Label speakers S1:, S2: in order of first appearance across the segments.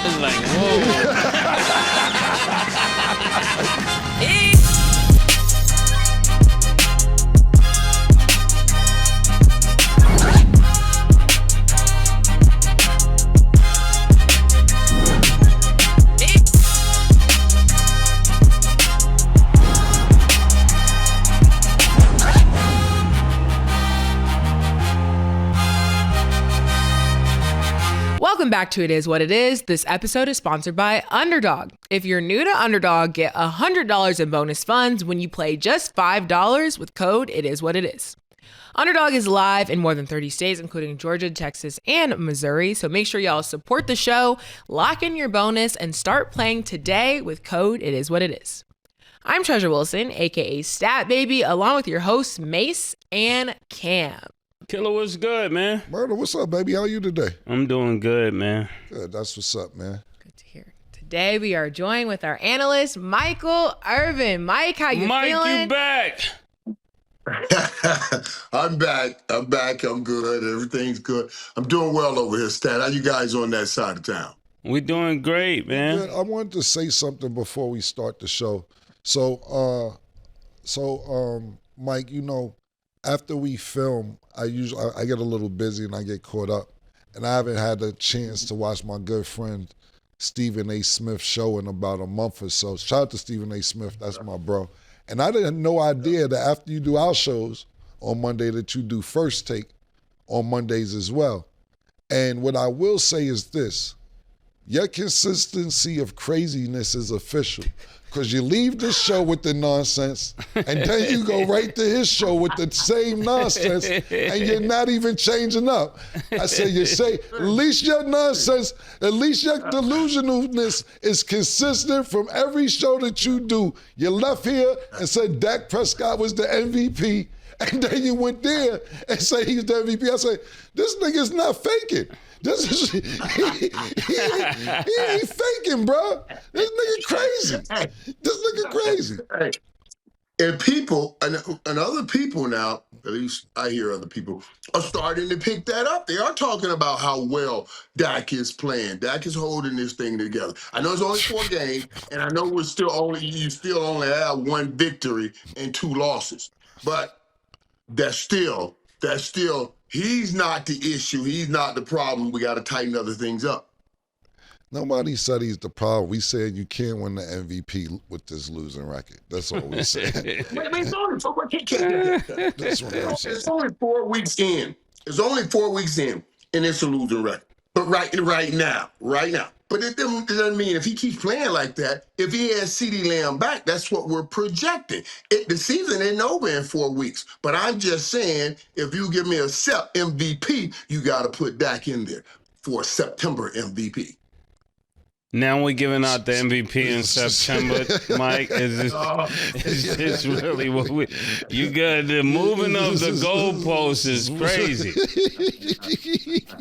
S1: was like, whoa.
S2: Welcome back to It Is What It Is. This episode is sponsored by Underdog. If you're new to Underdog, get $100 in bonus funds when you play just $5 with code It Is What It Is. Underdog is live in more than 30 states, including Georgia, Texas, and Missouri. So make sure y'all support the show, lock in your bonus, and start playing today with code It Is What It Is. I'm Treasure Wilson, aka Stat Baby, along with your hosts Mace and Cam.
S1: Killa, what's good, man?
S3: Murder, what's up, baby? How are you today?
S1: I'm doing good, man.
S3: Good, that's what's up, man.
S2: Good to hear. Today we are joined with our analyst, Michael Irvin. Mike, how you feeling?
S1: Mike, you back.
S4: I'm back. I'm good. Everything's good. I'm doing well over here, Stat. How you guys on that side of town?
S1: We doing great, man.
S3: Good. I wanted to say something before we start the show. So, Mike, you know, after we film, I get a little busy and I get caught up, and I haven't had a chance to watch my good friend Stephen A. Smith's show in about a month or so. Shout out to Stephen A. Smith, that's my bro. And I didn't no idea that after you do our shows on Monday that you do First Take on Mondays as well. And what I will say is this: your consistency of craziness is official. Because you leave this show with the nonsense, and then you go right to his show with the same nonsense, and you're not even changing up. I say, at least your nonsense, at least your delusionalness is consistent from every show that you do. You left here and said Dak Prescott was the MVP, and then you went there and say he's the MVP. I say, this nigga's not faking. This is he ain't faking, bro. This nigga crazy. This nigga crazy.
S4: And people, and other people now, at least I hear other people, are starting to pick that up. They are talking about how well Dak is playing. Dak is holding this thing together. I know it's only 4 games, and I know you still only have 1 victory and 2 losses. But that's still, he's not the issue. He's not the problem. We got to tighten other things up.
S3: Nobody said he's the problem. We said you can't win the MVP with this losing record. That's all we said.
S4: It's only 4 That's what I'm saying. It's only 4 weeks in. It's only 4 weeks in, and it's a losing record. But right now. But it doesn't mean if he keeps playing like that, if he has CeeDee Lamb back, that's what we're projecting. The season isn't over in 4 weeks. But I'm just saying, if you give me a SEP MVP, you got to put Dak in there for a September MVP.
S1: Now we're giving out the MVP in September, Mike. Is this really what we? You got the moving of the goalposts is crazy.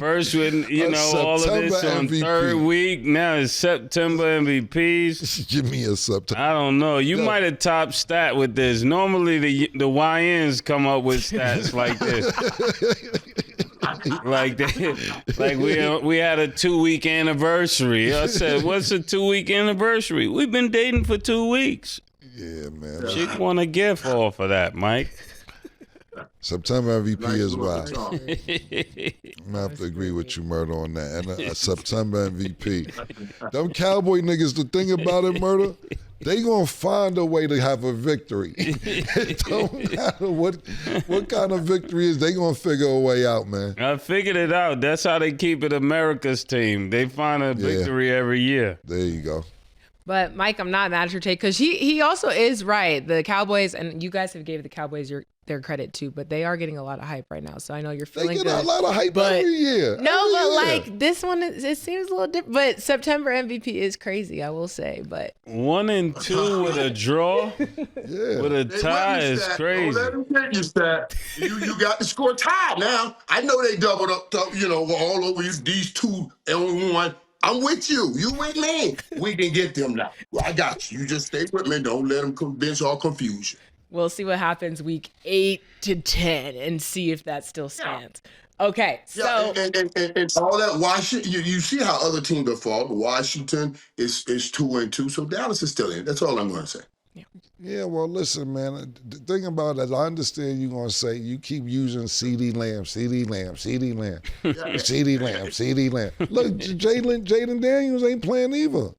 S1: First, with all of this on MVP. 3rd week. Now it's September MVPs.
S3: Give me a September.
S1: I don't know. You might have top stat with this. Normally the YNs come up with stats like this. We had a 2-week anniversary. I said, what's a 2-week anniversary? We've been dating for 2 weeks.
S3: Yeah, man.
S1: She want a gift off of that, Mike.
S3: September MVP is wild. I'm going to have to agree with you, Murder, on that. And a September MVP. Them Cowboy niggas, the thing about it, Murder, they going to find a way to have a victory. It don't matter what kind of victory is, they going to figure a way out, man.
S1: I figured it out. That's how they keep it America's team. They find a victory every year.
S3: There you go.
S2: But, Mike, I'm not mad at your take because he also is right. The Cowboys, and you guys have gave the Cowboys their credit too, but they are getting a lot of hype right now. So I know you're feeling good.
S3: They get a lot of hype every year.
S2: Like this one, it seems a little different. But September MVP is crazy, I will say. But
S1: 1 and 2 with a draw, with a tie is crazy.
S4: Don't let them get you, Stat. You got to score tie now. I know they doubled up, all over these 2 and 1. I'm with you. You with me. We can get them now. I got you. You just stay with me. Don't let them convince or confuse you.
S2: We'll see what happens week 8 to 10 and see if that still stands. Okay, so
S4: and all that Washington, you see how other teams have fallen. Washington is 2-2, so Dallas is still in. That's all I'm going to say.
S3: Yeah, well, listen, man. The thing about it, I understand you're going to say you keep using CeeDee Lamb, CeeDee Lamb, CeeDee Lamb, CeeDee Lamb, CeeDee Lamb. Look, Jaden Daniels ain't playing either.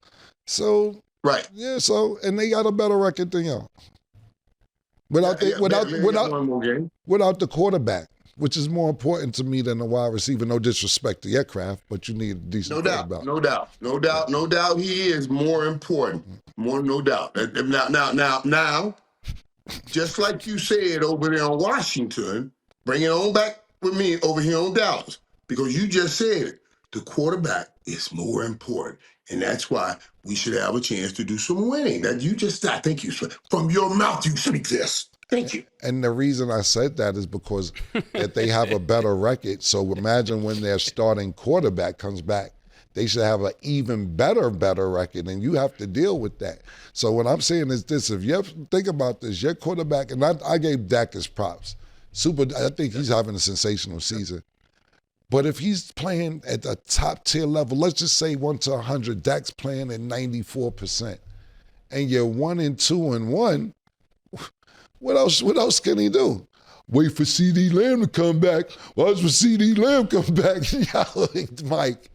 S3: So,
S4: right.
S3: Yeah, so, and they got a better record than y'all. Without the quarterback, which is more important to me than the wide receiver. No disrespect to your craft, but you need a decent quarterback.
S4: No doubt. He is more important. No doubt. Now, just like you said over there in Washington, bring it on back with me over here on Dallas, because you just said it. The quarterback is more important, and that's why we should have a chance to do some winning. That you just, I think you said, from your mouth you speak this. Thank you.
S3: And the reason I said that is because that they have a better record. So imagine when their starting quarterback comes back, they should have an even better record, and you have to deal with that. So what I'm saying is this: if you think about this, your quarterback, and I gave Dak his props. I think he's having a sensational season. But if he's playing at the top tier level, let's just say 1 to 100, Dak's playing at 94%, and you're 1-2-1. What else can he do? Wait for CeeDee Lamb to come back. Watch for CeeDee Lamb come back. Mike.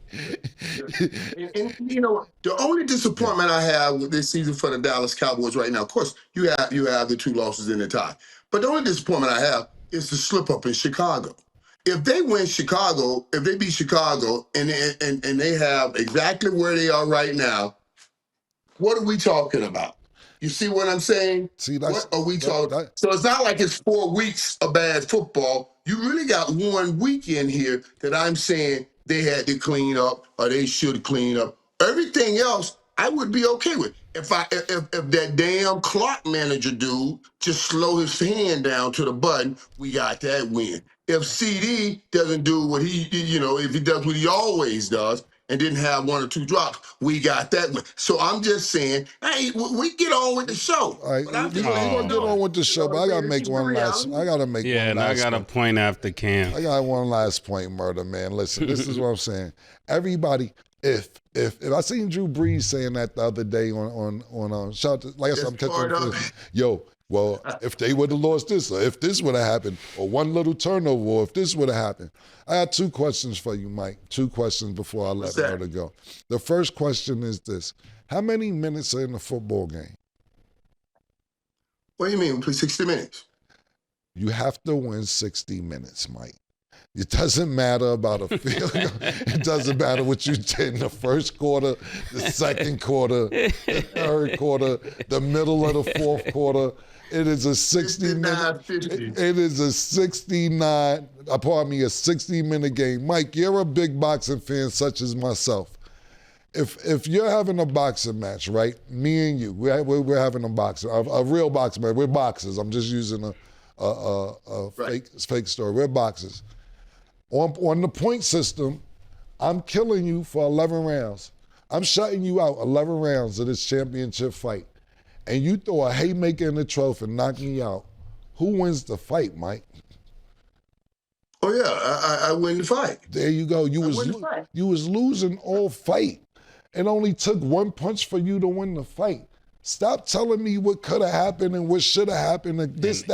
S4: And you know, the only disappointment I have with this season for the Dallas Cowboys right now, of course, you have the 2 losses in the tie. But the only disappointment I have is the slip up in Chicago. If they win Chicago, if they beat Chicago and they have exactly where they are right now, what are we talking about? You see what I'm saying? What are we talking? So it's not like it's 4 weeks of bad football. You really got 1 weekend here that I'm saying they had to clean up or they should clean up. Everything else, I would be okay with. If that damn clock manager dude just slow his hand down to the button, we got that win. If CD doesn't do what if he does what he always does, and didn't have 1 or 2 drops, we got that one. So I'm just saying, hey, we get on with the show.
S3: All right, we're gonna get on with the show, but I gotta make one last. I gotta make one last.
S1: Yeah, and I got a point after Cam.
S3: I got one last point, Murder Man. Listen, this is what I'm saying. Everybody, if I seen Drew Brees saying that the other day on shout, like I said, I'm catching yo. Well, if they would have lost this, or if this would have happened, or 1 little turnover, or if this would have happened. I have 2 questions for you, Mike. 2 questions before I let Murder go. The first question is this: how many minutes are in a football game?
S4: What do you mean? We play 60 minutes.
S3: You have to win 60 minutes, Mike. It doesn't matter about a field. It doesn't matter what you did in the first quarter, the second quarter, the third quarter, the middle of the fourth quarter. It is a 60-minute. It is a 60-minute game. Mike, you're a big boxing fan, such as myself. If you're having a boxing match, right? Me and you, we're having a real boxing match. We're boxers. I'm just using a fake story. We're boxers. On the point system, I'm killing you for 11 rounds. I'm shutting you out 11 rounds of this championship fight. And you throw a haymaker in the trophy and knock me out. Who wins the fight, Mike?
S4: Oh, yeah, I win the fight.
S3: There you go. You was losing all fight. It only took 1 punch for you to win the fight. Stop telling me what could have happened and what should have happened and this,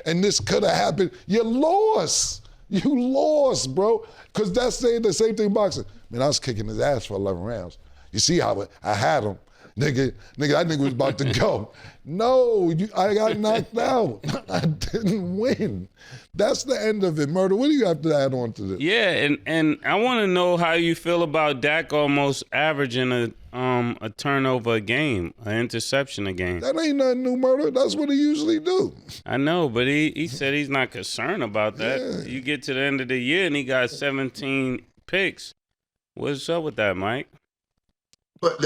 S3: and this could have happened. You lost. You lost, bro. Because that's saying the same thing boxing. Man, I was kicking his ass for 11 rounds. You see how I had him. Nigga, that nigga was about to go. No, I got knocked out. I didn't win. That's the end of it. Murder, what do you have to add on to this?
S1: Yeah, and I want to know how you feel about Dak almost averaging a turnover a game, an interception a game.
S3: That ain't nothing new, Murder. That's what he usually do.
S1: I know, but he said he's not concerned about that. Yeah. You get to the end of the year and he got 17 picks. What's up with that, Mike?
S4: But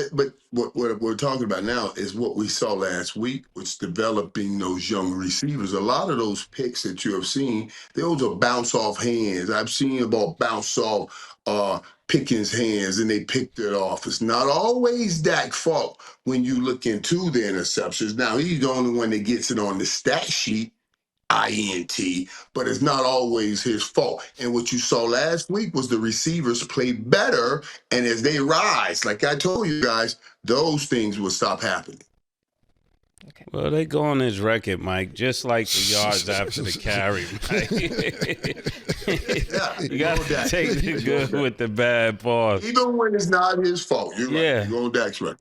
S4: what we're talking about now is what we saw last week, which developing those young receivers. A lot of those picks that you have seen, those are bounce off hands. I've seen the ball bounce off Pickens' hands and they picked it off. It's not always Dak's fault when you look into the interceptions. Now, he's the only one that gets it on the stat sheet, INT, but it's not always his fault. And what you saw last week was the receivers play better, and as they rise, like I told you guys, those things will stop happening.
S2: Okay.
S1: Well, they go on his record, Mike, just like the yards after the carry, Mike. You got to take the good with the bad pause.
S4: Even when it's not his fault. You're
S1: Yeah.
S4: right. You're on Dak's record.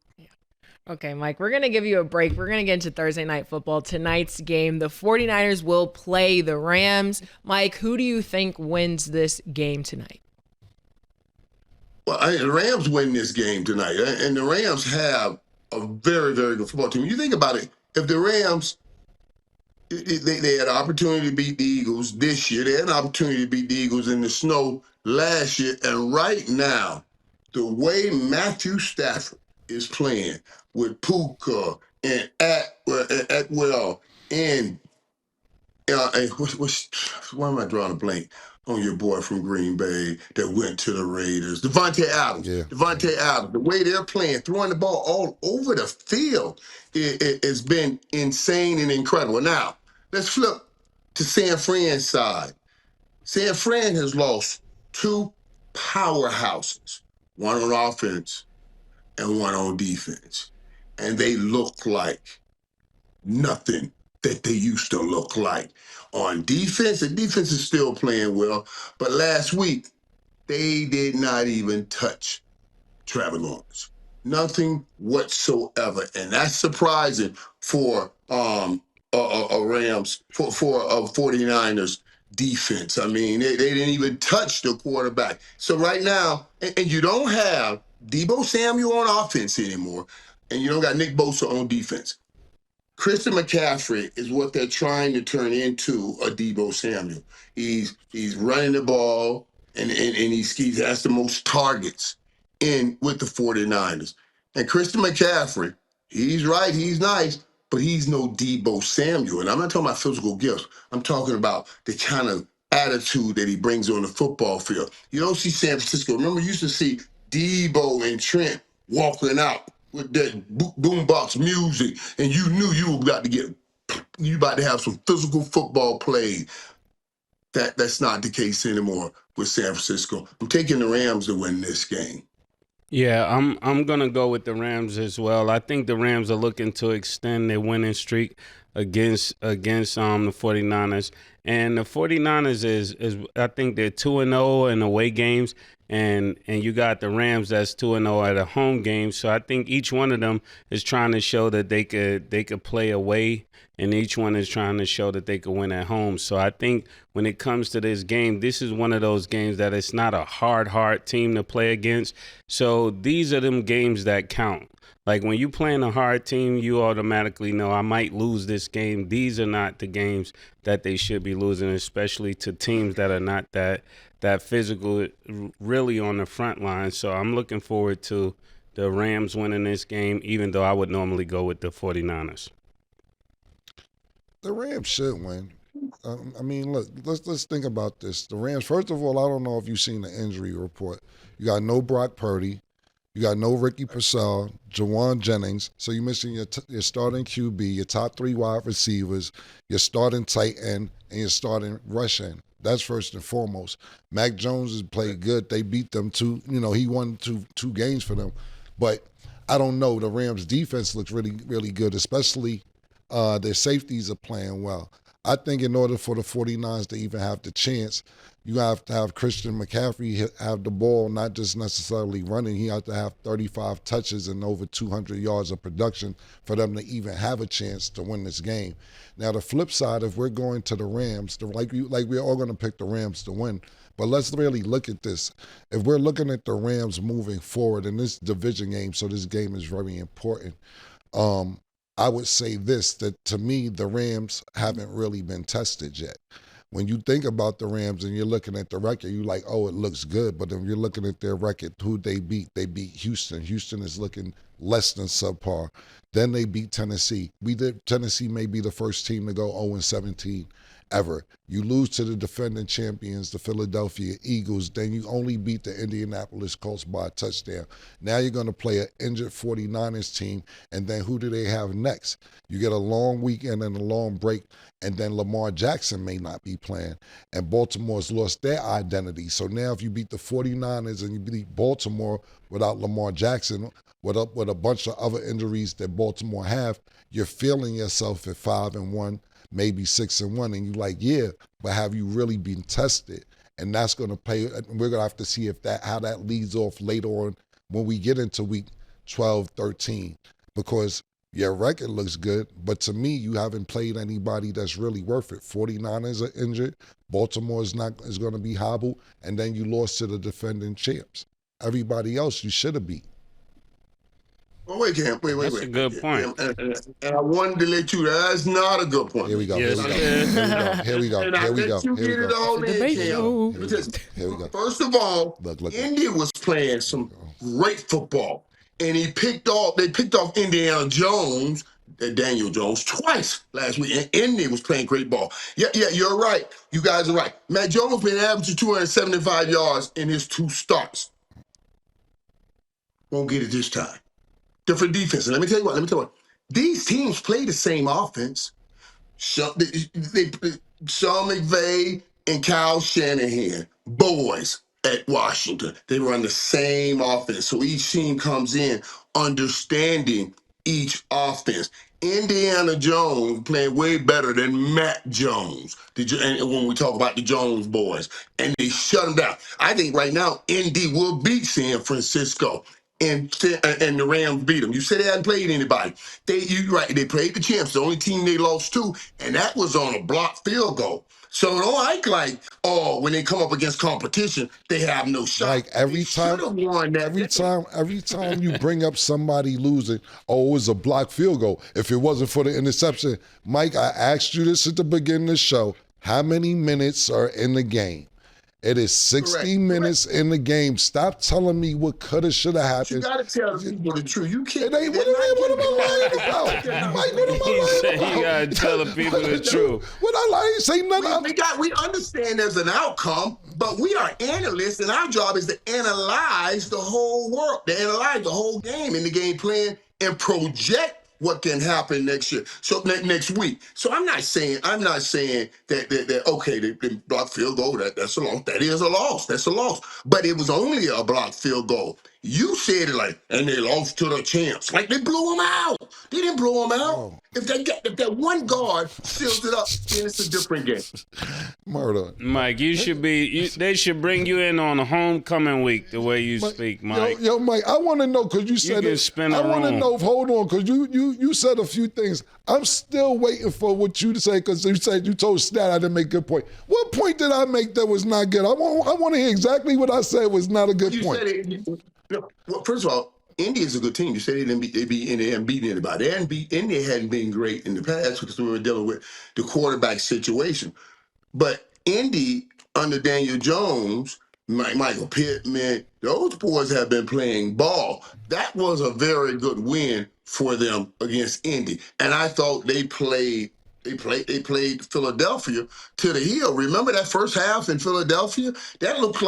S2: Okay, Mike, we're going to give you a break. We're going to get into Thursday Night Football. Tonight's game, the 49ers will play the Rams. Mike, who do you think wins this game tonight?
S4: Well, the Rams win this game tonight, and the Rams have a very, very good football team. When you think about it, if the Rams, they had an opportunity to beat the Eagles this year. They had an opportunity to beat the Eagles in the snow last year. And right now, the way Matthew Stafford is playing with Puka and Atwell and why am I drawing a blank on your boy from Green Bay that went to the Raiders? Devontae Adams.
S3: Yeah.
S4: Devontae Adams. The way they're playing, throwing the ball all over the field, it has been insane and incredible. Now, let's flip to San Fran's side. San Fran has lost two powerhouses, one on offense and one on defense. And they look like nothing that they used to look like. On defense, the defense is still playing well, but last week, they did not even touch Trevor Lawrence. Nothing whatsoever. And that's surprising for a Rams, for a 49ers defense. I mean, they didn't even touch the quarterback. So right now, and you don't have Deebo Samuel on offense anymore, and you don't got Nick Bosa on defense. Christian McCaffrey is what they're trying to turn into a Deebo Samuel. He's running the ball, and he has the most targets in with the 49ers. And Christian McCaffrey, he's right, he's nice, but he's no Deebo Samuel. And I'm not talking about physical gifts. I'm talking about the kind of attitude that he brings on the football field. You don't see San Francisco. Remember, you used to see Deebo and Trent walking out with that boombox music, and you knew you were about to have some physical football played. That's not the case anymore with San Francisco. I'm taking the Rams to win this game.
S1: Yeah, I'm gonna go with the Rams as well. I think the Rams are looking to extend their winning streak against the 49ers. And the 49ers is I think they're 2-0 in away games. And you got the Rams that's 2-0 at a home game. So I think each one of them is trying to show that they could play away, and each one is trying to show that they could win at home. So I think when it comes to this game, this is one of those games that it's not a hard team to play against. So these are them games that count. Like when you playing a hard team, you automatically know I might lose this game. These are not the games that they should be losing, especially to teams that are not that physical really on the front line. So I'm looking forward to the Rams winning this game, even though I would normally go with the 49ers.
S3: The Rams should win. I mean, look, let's think about this. The Rams, first of all, I don't know if you've seen the injury report. You got no Brock Purdy. You got no Ricky Purcell, Jawan Jennings. So you're missing your starting QB, your top three wide receivers, your starting tight end, and your starting rush end. That's first and foremost. Mac Jones has played good. They beat them he won two games for them. But I don't know. The Rams defense looks really, really good, especially their safeties are playing well. I think in order for the 49ers to even have the chance, you have to have Christian McCaffrey have the ball, not just necessarily running. He has to have 35 touches and over 200 yards of production for them to even have a chance to win this game. Now, the flip side, if we're going to the Rams, like we're all going to pick the Rams to win, but let's really look at this. If we're looking at the Rams moving forward in this division game, so this game is very important, I would say this, that to me, the Rams haven't really been tested yet. When you think about the Rams and you're looking at the record, you're like, oh, it looks good. But if you're looking at their record, who they beat Houston. Houston is looking less than subpar. Then they beat Tennessee. Tennessee may be the first team to go 0-17 ever. You lose to the defending champions, the Philadelphia Eagles, then you only beat the Indianapolis Colts by a touchdown. Now you're going to play an injured 49ers team, and then who do they have next? You get a long weekend and a long break, and then Lamar Jackson may not be playing, and Baltimore's lost their identity. So now if you beat the 49ers and you beat Baltimore without Lamar Jackson, with a bunch of other injuries that Baltimore have, you're feeling yourself at 5-1, maybe 6-1, and you're like, yeah, but have you really been tested? And that's going to pay. We're going to have to see how that leads off later on when we get into week 12, 13, because your record looks good, but to me, you haven't played anybody that's really worth it. 49ers are injured, Baltimore is going to be hobbled, and then you lost to the defending champs. Everybody else you should have beat.
S4: Oh, wait.
S1: That's a good point.
S4: And I wanted to let you, that's not a good point.
S3: Here we go.
S1: Yes,
S3: Here we go.
S4: And I let you get it all in, Cam.
S3: Here we go.
S4: First of all, Indy was playing some great football. And they picked off Indiana Jones, Daniel Jones, twice last week. And Indy was playing great ball. Yeah, you're right. You guys are right. Matt Jones been averaging 275 yards in his 2 starts. Won't get it this time. Different defense. And let me tell you what. These teams play the same offense. Sean McVay and Kyle Shanahan, boys at Washington, they run the same offense. So each team comes in understanding each offense. Indiana Jones playing way better than Matt Jones. And when we talk about the Jones boys, and they shut him down. I think right now Indy will beat San Francisco. And the Rams beat them. You said they hadn't played anybody. You're right. They played the champs. The only team they lost to, and that was on a blocked field goal. So don't act like, when they come up against competition, they have no shot.
S3: Like every time you bring up somebody losing, it was a blocked field goal. If it wasn't for the interception, Mike, I asked you this at the beginning of the show. How many minutes are in the game? It is 60 minutes in the game. Stop telling me what coulda, shoulda happened.
S4: You got to tell the people the truth. You can't.
S3: What am I lying about? Mike, what am I lying about?
S1: You got to tell the people the truth.
S3: What I lie? Say nothing.
S4: We understand there's an outcome, but we are analysts, and our job is to analyze the whole world, to analyze the whole game and the game plan and project what can happen next year. So next week. So I'm not saying that okay, they blocked field goal, that's a loss. That is a loss. That's a loss. But it was only a blocked field goal. You said it and they lost to the champs. Like they blew them out. They didn't blow them out. Oh. If that one guard seals it up, then it's a different game.
S3: Murder.
S1: Mike, they should bring you in on a homecoming week the way you speak, Mike.
S3: Yo, Mike, I want to know, because you said I want to know, hold on, because you said a few things. I'm still waiting for what you to say, because you said you told Stat I didn't make a good point. What point did I make that was not good? I want to hear exactly what I said was not a good point.
S4: Well, first of all, Indy is a good team. You said they hadn't beaten anybody. Indy hadn't been great in the past because we were dealing with the quarterback situation. But Indy, under Daniel Jones, Michael Pittman, those boys have been playing ball. That was a very good win for them against Indy. And I thought they played Philadelphia to the hill. Remember that first half in Philadelphia? They looked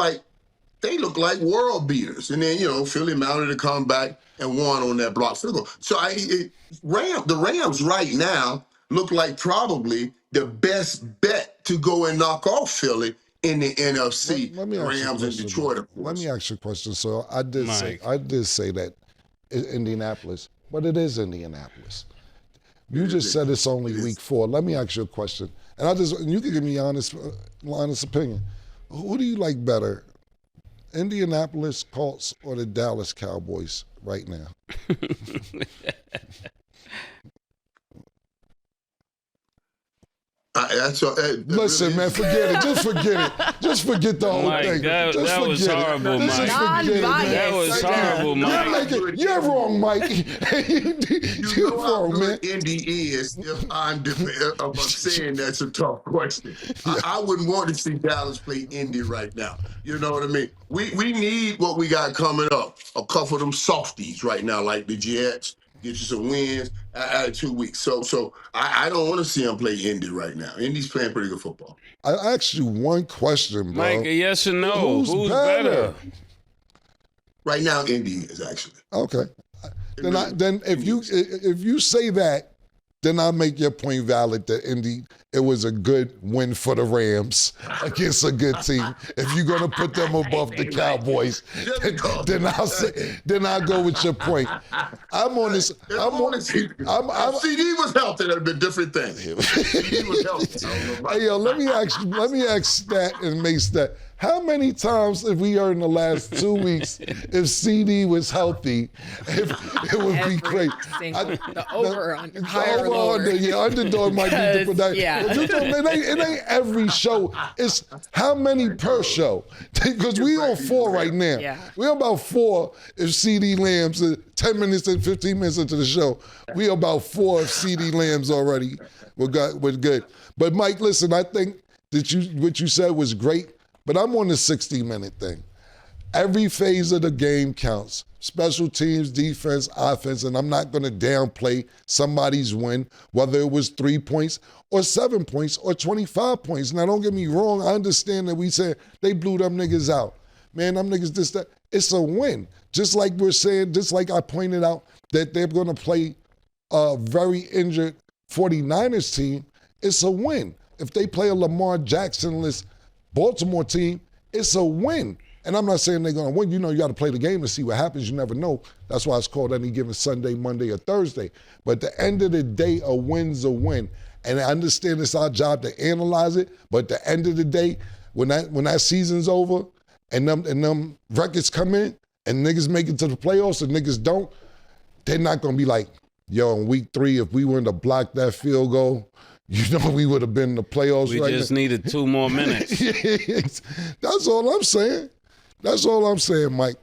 S4: like world beaters. And then, Philly mounted a comeback and won on that block field goal. So the Rams right now look like probably the best bet to go and knock off Philly in the NFC. Rams and Detroit, of course.
S3: Let me ask you a question. So I did say that Indianapolis, but it is Indianapolis. You just said it's only week 4. Let me ask you a question. And you can give me honest opinion. Who do you like better? Indianapolis Colts or the Dallas Cowboys right now? Listen, man, forget it. Just forget it. Just forget the whole thing.
S1: That was horrible, Mike. That was horrible, Mike.
S3: You're wrong, Mike. You're wrong, man.
S4: Indy is, if I'm saying that's a tough question. I wouldn't want to see Dallas play Indy right now. You know what I mean? We need what we got coming up. A couple of them softies right now, like the Jets get you some wins out of 2 weeks. So I don't want to see him play Indy right now. Indy's playing pretty good football.
S3: I asked you one question, bro.
S1: Mike, a yes or no? Who's better?
S4: Right now, Indy is actually.
S3: Okay. Then if you say that, then I'll make your point valid that Indy, it was a good win for the Rams against a good team. If you're gonna put them above the Cowboys, then I'll go with your point. I'm on this.
S4: If CD was healthy, that'd be a different thing. CD was healthy.
S3: Hey yo, let me ask Stat and make Stat. How many times have we heard in the last 2 weeks if CD was healthy, if it would be great?
S2: The over under, higher or lower.
S3: Yeah, underdog might be different.
S2: Yeah.
S3: It ain't every show. It's how many per show? Because we on 4 right now.
S2: Yeah.
S3: We're about 4 if CD Lamb's 10 minutes and 15 minutes into the show. We about 4 if CD Lamb's already. We're good. But Mike, listen, I think that what you said was great. But I'm on the 60-minute thing. Every phase of the game counts. Special teams, defense, offense, and I'm not going to downplay somebody's win, whether it was 3 points or 7 points or 25 points. Now, don't get me wrong. I understand that we said they blew them niggas out. Man, them niggas this, that. It's a win. Just like we're saying, just like I pointed out, that they're going to play a very injured 49ers team, it's a win. If they play a Lamar Jackson-less Baltimore team, it's a win. And I'm not saying they're going to win. You know, you got to play the game to see what happens. You never know. That's why it's called any given Sunday, Monday, or Thursday. But at the end of the day, a win's a win. And I understand it's our job to analyze it. But at the end of the day, when that season's over and them records come in and niggas make it to the playoffs and niggas don't, they're not going to be like, yo, in week 3, if we were to block that field goal, you know we would have been in the playoffs right now.
S1: We just needed 2 more minutes.
S3: That's all I'm saying. That's all I'm saying, Mike.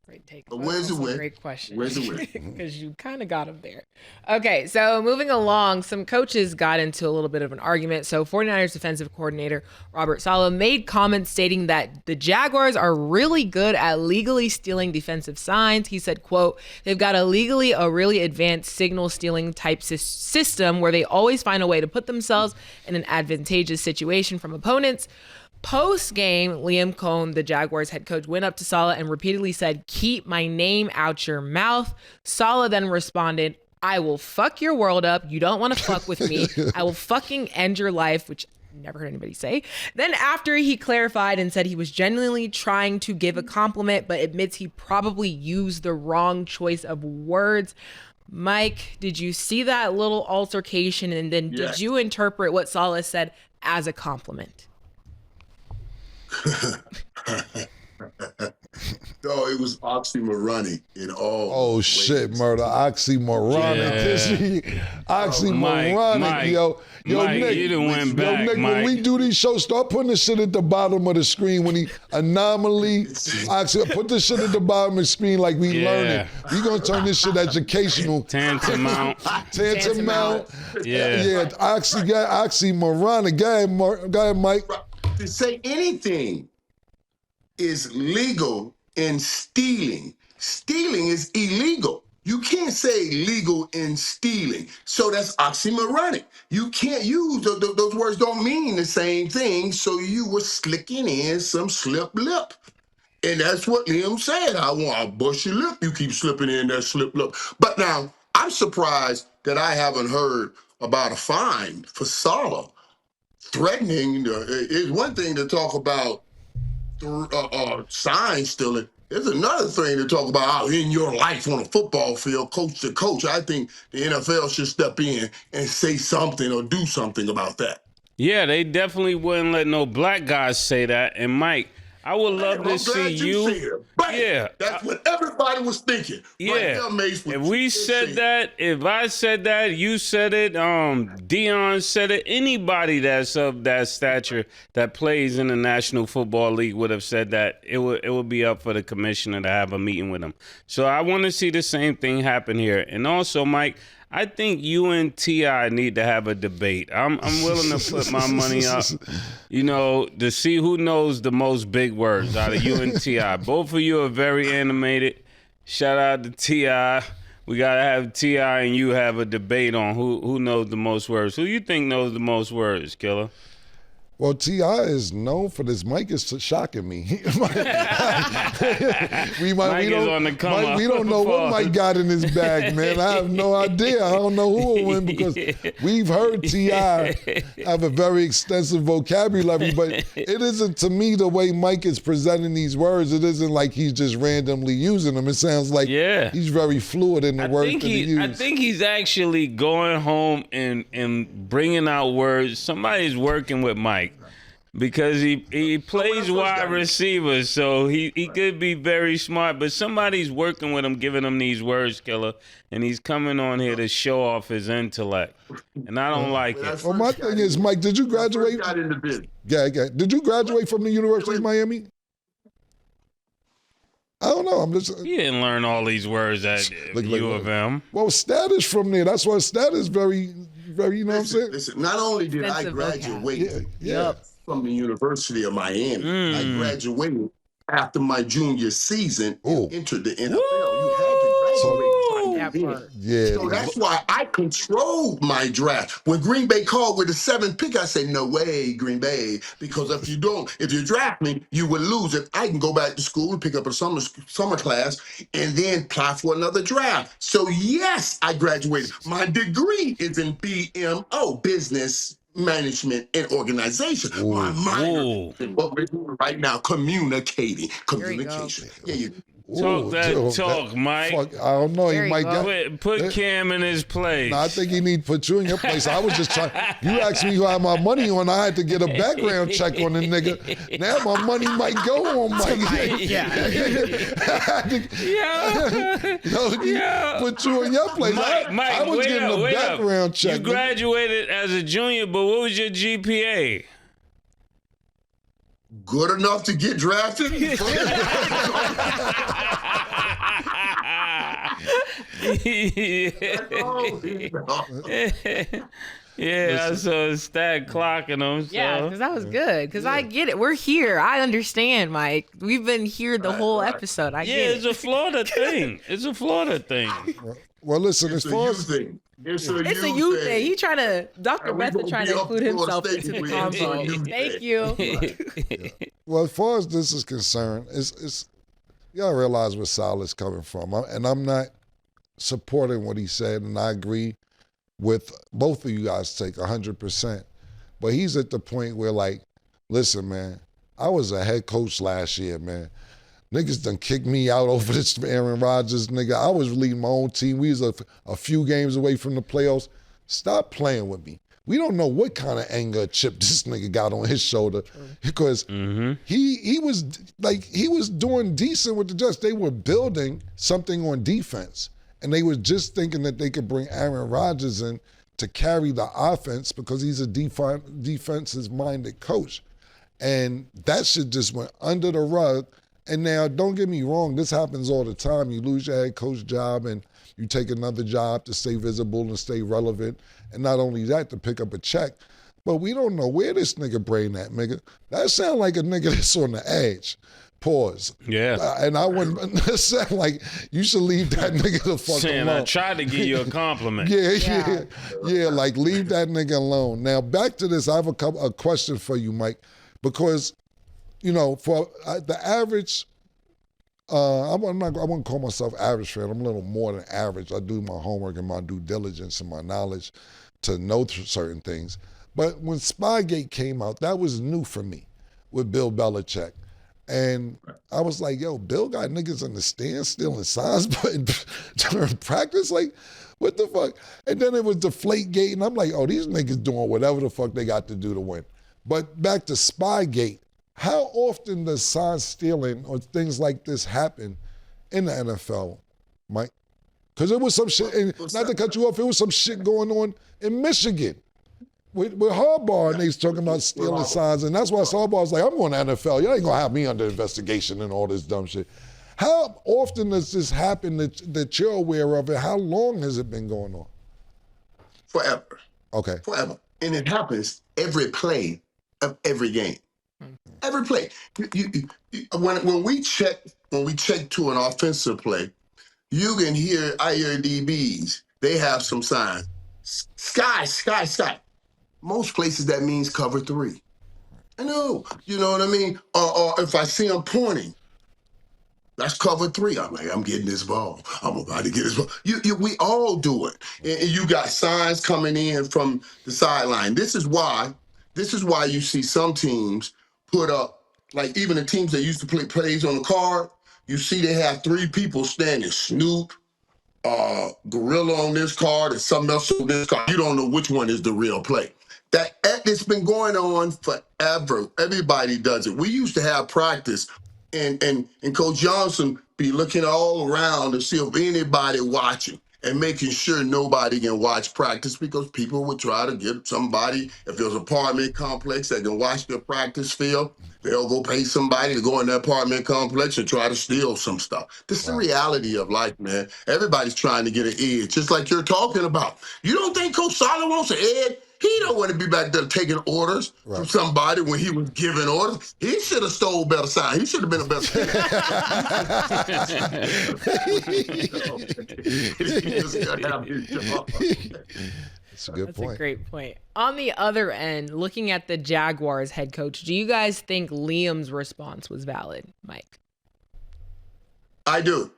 S2: Great take.
S4: But where's the win?
S2: Great question.
S4: Where's the win?
S2: Because you kind of got him there. Okay, so moving along, some coaches got into a little bit of an argument. So 49ers defensive coordinator Robert Saleh made comments stating that the Jaguars are really good at legally stealing defensive signs. He said, quote, they've got a really advanced signal stealing type system where they always find a way to put themselves in an advantageous situation from opponents. Post-game, Liam Cohen, the Jaguars head coach, went up to Saleh and repeatedly said, keep my name out your mouth. Saleh then responded, I will fuck your world up. You don't want to fuck with me. I will fucking end your life, which I never heard anybody say. Then after he clarified and said he was genuinely trying to give a compliment, but admits he probably used the wrong choice of words. Mike, did you see that little altercation? And then did you interpret what Saleh said as a compliment?
S4: No, it was oxymoronic in all.
S3: Oh
S4: ways.
S3: shit, murder, oxymoronic. Oxymoronic,
S1: Mike,
S3: yo,
S1: Mike,
S3: Nick,
S1: you done went back,
S3: Nick,
S1: Mike.
S3: when we do these shows, start putting the shit at the bottom of the screen. When he anomaly, put the shit at the bottom of the screen like we learning. We gonna turn this shit educational.
S1: Tantamount.
S3: Yeah, oxymoronic. Go ahead, Mike.
S4: To say anything is legal in stealing. Stealing is illegal. You can't say legal in stealing. So that's oxymoronic. You can't use those words don't mean the same thing. So you were slicking in some slip lip. And that's what Liam said. I'll bust your lip. You keep slipping in that slip lip. But now I'm surprised that I haven't heard about a fine for Saleh. Threatening is one thing to talk about sign stealing. There's another thing to talk about out in your life on a football field, coach to coach. I think the NFL should step in and say something or do something about that.
S1: Yeah, they definitely wouldn't let no black guys say that. And Mike, I would love to see you.
S4: Yeah, that's what everybody was thinking.
S1: Yeah,
S4: right there, Mace,
S1: if we said that, if I said that, you said it, Dion said it, anybody that's of that stature that plays in the National Football League would have said that. It would be up for the commissioner to have a meeting with him. So I want to see the same thing happen here. And also, Mike, I think you and T.I. need to have a debate. I'm willing to put my money up, to see who knows the most big words out of you and T.I. Both of you are very animated. Shout out to T.I. we gotta have T.I. and you have a debate on who knows the most words. Who you think knows the most words, Killa?
S3: Well, T.I. is known for this. Mike is shocking me. We don't know what Mike got in his bag, man. I have no idea. I don't know who will win because we've heard T.I. have a very extensive vocabulary, but it isn't, to me, the way Mike is presenting these words. It isn't like he's just randomly using them. It sounds like he's very fluid in the words that he uses.
S1: I think he's actually going home and bringing out words. Somebody's working with Mike. Because he plays wide receiver, so he could be very smart, but somebody's working with him, giving him these words, Killa, and he's coming on here to show off his intellect, and I don't like it.
S3: Well, my thing is, Mike, did you graduate? Yeah. Did you graduate from the University of Miami? I don't know. I'm just.
S1: He didn't learn all these words at U of M.
S3: Well, Stat is from there. That's why Stat is very, you know what I'm saying?
S4: Listen, not only did I graduate from the University of Miami, I graduated after my junior season and entered the NFL. You had to graduate. So that's why I controlled my draft. When Green Bay called with the 7th pick, I said, no way, Green Bay, because if you draft me, you will lose it. I can go back to school and pick up a summer class and then apply for another draft. So yes, I graduated. My degree is in BMO, business management and organization. My minor in what we're doing right now, communication.
S1: Talk, Mike.
S3: Fuck, I don't know. He might
S1: put Cam in his place.
S3: No, I think he need to put you in your place. I was just trying. You asked me who I had my money on. I had to get a background check on the nigga. Now my money might go on Mike. Put you in your place.
S1: Mike,
S3: I was getting a background check.
S1: You graduated as a junior, but what was your GPA?
S4: Good enough to get drafted?
S1: I saw a Stat clocking them. So.
S2: Yeah, because that was good. Because I get it. We're here. I understand, Mike. We've been here the whole episode. I get it.
S1: It's a Florida thing.
S3: Well, listen, as far as...
S4: It's a
S2: you thing. He trying to, Dr. Method trying to include himself into the convo. Thank you.
S3: Well, as far as this is concerned, it's you gotta realize where Saleh's coming from. And I'm not supporting what he said, and I agree with both of you guys' take 100%. But he's at the point where, like, listen, man, I was a head coach last year, man. Niggas done kicked me out over this Aaron Rodgers, nigga. I was leading my own team. We was a few games away from the playoffs. Stop playing with me. We don't know what kind of anger chip this nigga got on his shoulder because he was doing decent with the Jets. They were building something on defense, and they were just thinking that they could bring Aaron Rodgers in to carry the offense because he's a defensive-minded coach. And that shit just went under the rug. And now, don't get me wrong, this happens all the time. You lose your head coach job and you take another job to stay visible and stay relevant. And not only that, to pick up a check. But we don't know where this nigga brain at, nigga. That sound like a nigga that's on the edge. Pause.
S1: Yeah.
S3: And I wouldn't, that sound like you should leave that nigga the fuck alone.
S1: I tried to give you a compliment.
S3: Yeah, like leave that nigga alone. Now, back to this, I have a question for you, Mike, because you know, for the average, I wouldn't call myself average fan. I'm a little more than average. I do my homework and my due diligence and my knowledge to know certain things. But when Spygate came out, that was new for me with Bill Belichick. And I was like, yo, Bill got niggas in the stands stealing signs during practice? Like, what the fuck? And then it was Deflategate, and I'm like, oh, these niggas doing whatever the fuck they got to do to win. But back to Spygate, how often does sign stealing or things like this happen in the NFL, Mike? Because there was some shit, and not to cut you off, there was some shit going on in Michigan with Harbaugh, and they was talking about stealing signs, and that's why Harbaugh was like, I'm going to NFL. You ain't going to have me under investigation and all this dumb shit. How often does this happen that you're aware of, and how long has it been going on?
S4: Forever.
S3: Okay.
S4: Forever. And it happens every play of every game. Every play. When we check to an offensive play, I hear DBs. They have some signs. Sky. Most places that means cover 3. I know, you know what I mean? Or if I see them pointing, that's cover 3. I'm like, I'm getting this ball. I'm about to get this ball. We all do it. And you got signs coming in from the sideline. This is why you see some teams put up, like even the teams that used to play plays on the card, you see they have 3 people standing, Snoop, Gorilla on this card, and something else on this card. You don't know which one is the real play. It's been going on forever. Everybody does it. We used to have practice, and Coach Johnson be looking all around to see if anybody watching and making sure nobody can watch practice, because people would try to get somebody, if there's an apartment complex that can watch their practice field, they'll go pay somebody to go in that apartment complex and try to steal some stuff. This is the reality of life, man. Everybody's trying to get an edge, just like you're talking about. You don't think Coach Saleh wants an edge? He don't want to be back there taking orders from somebody when he was giving orders. He should have stole better sign. He should have been a better
S3: That's a good point.
S2: That's a great point. On the other end, looking at the Jaguars head coach, do you guys think Liam's response was valid, Mike?
S4: I do.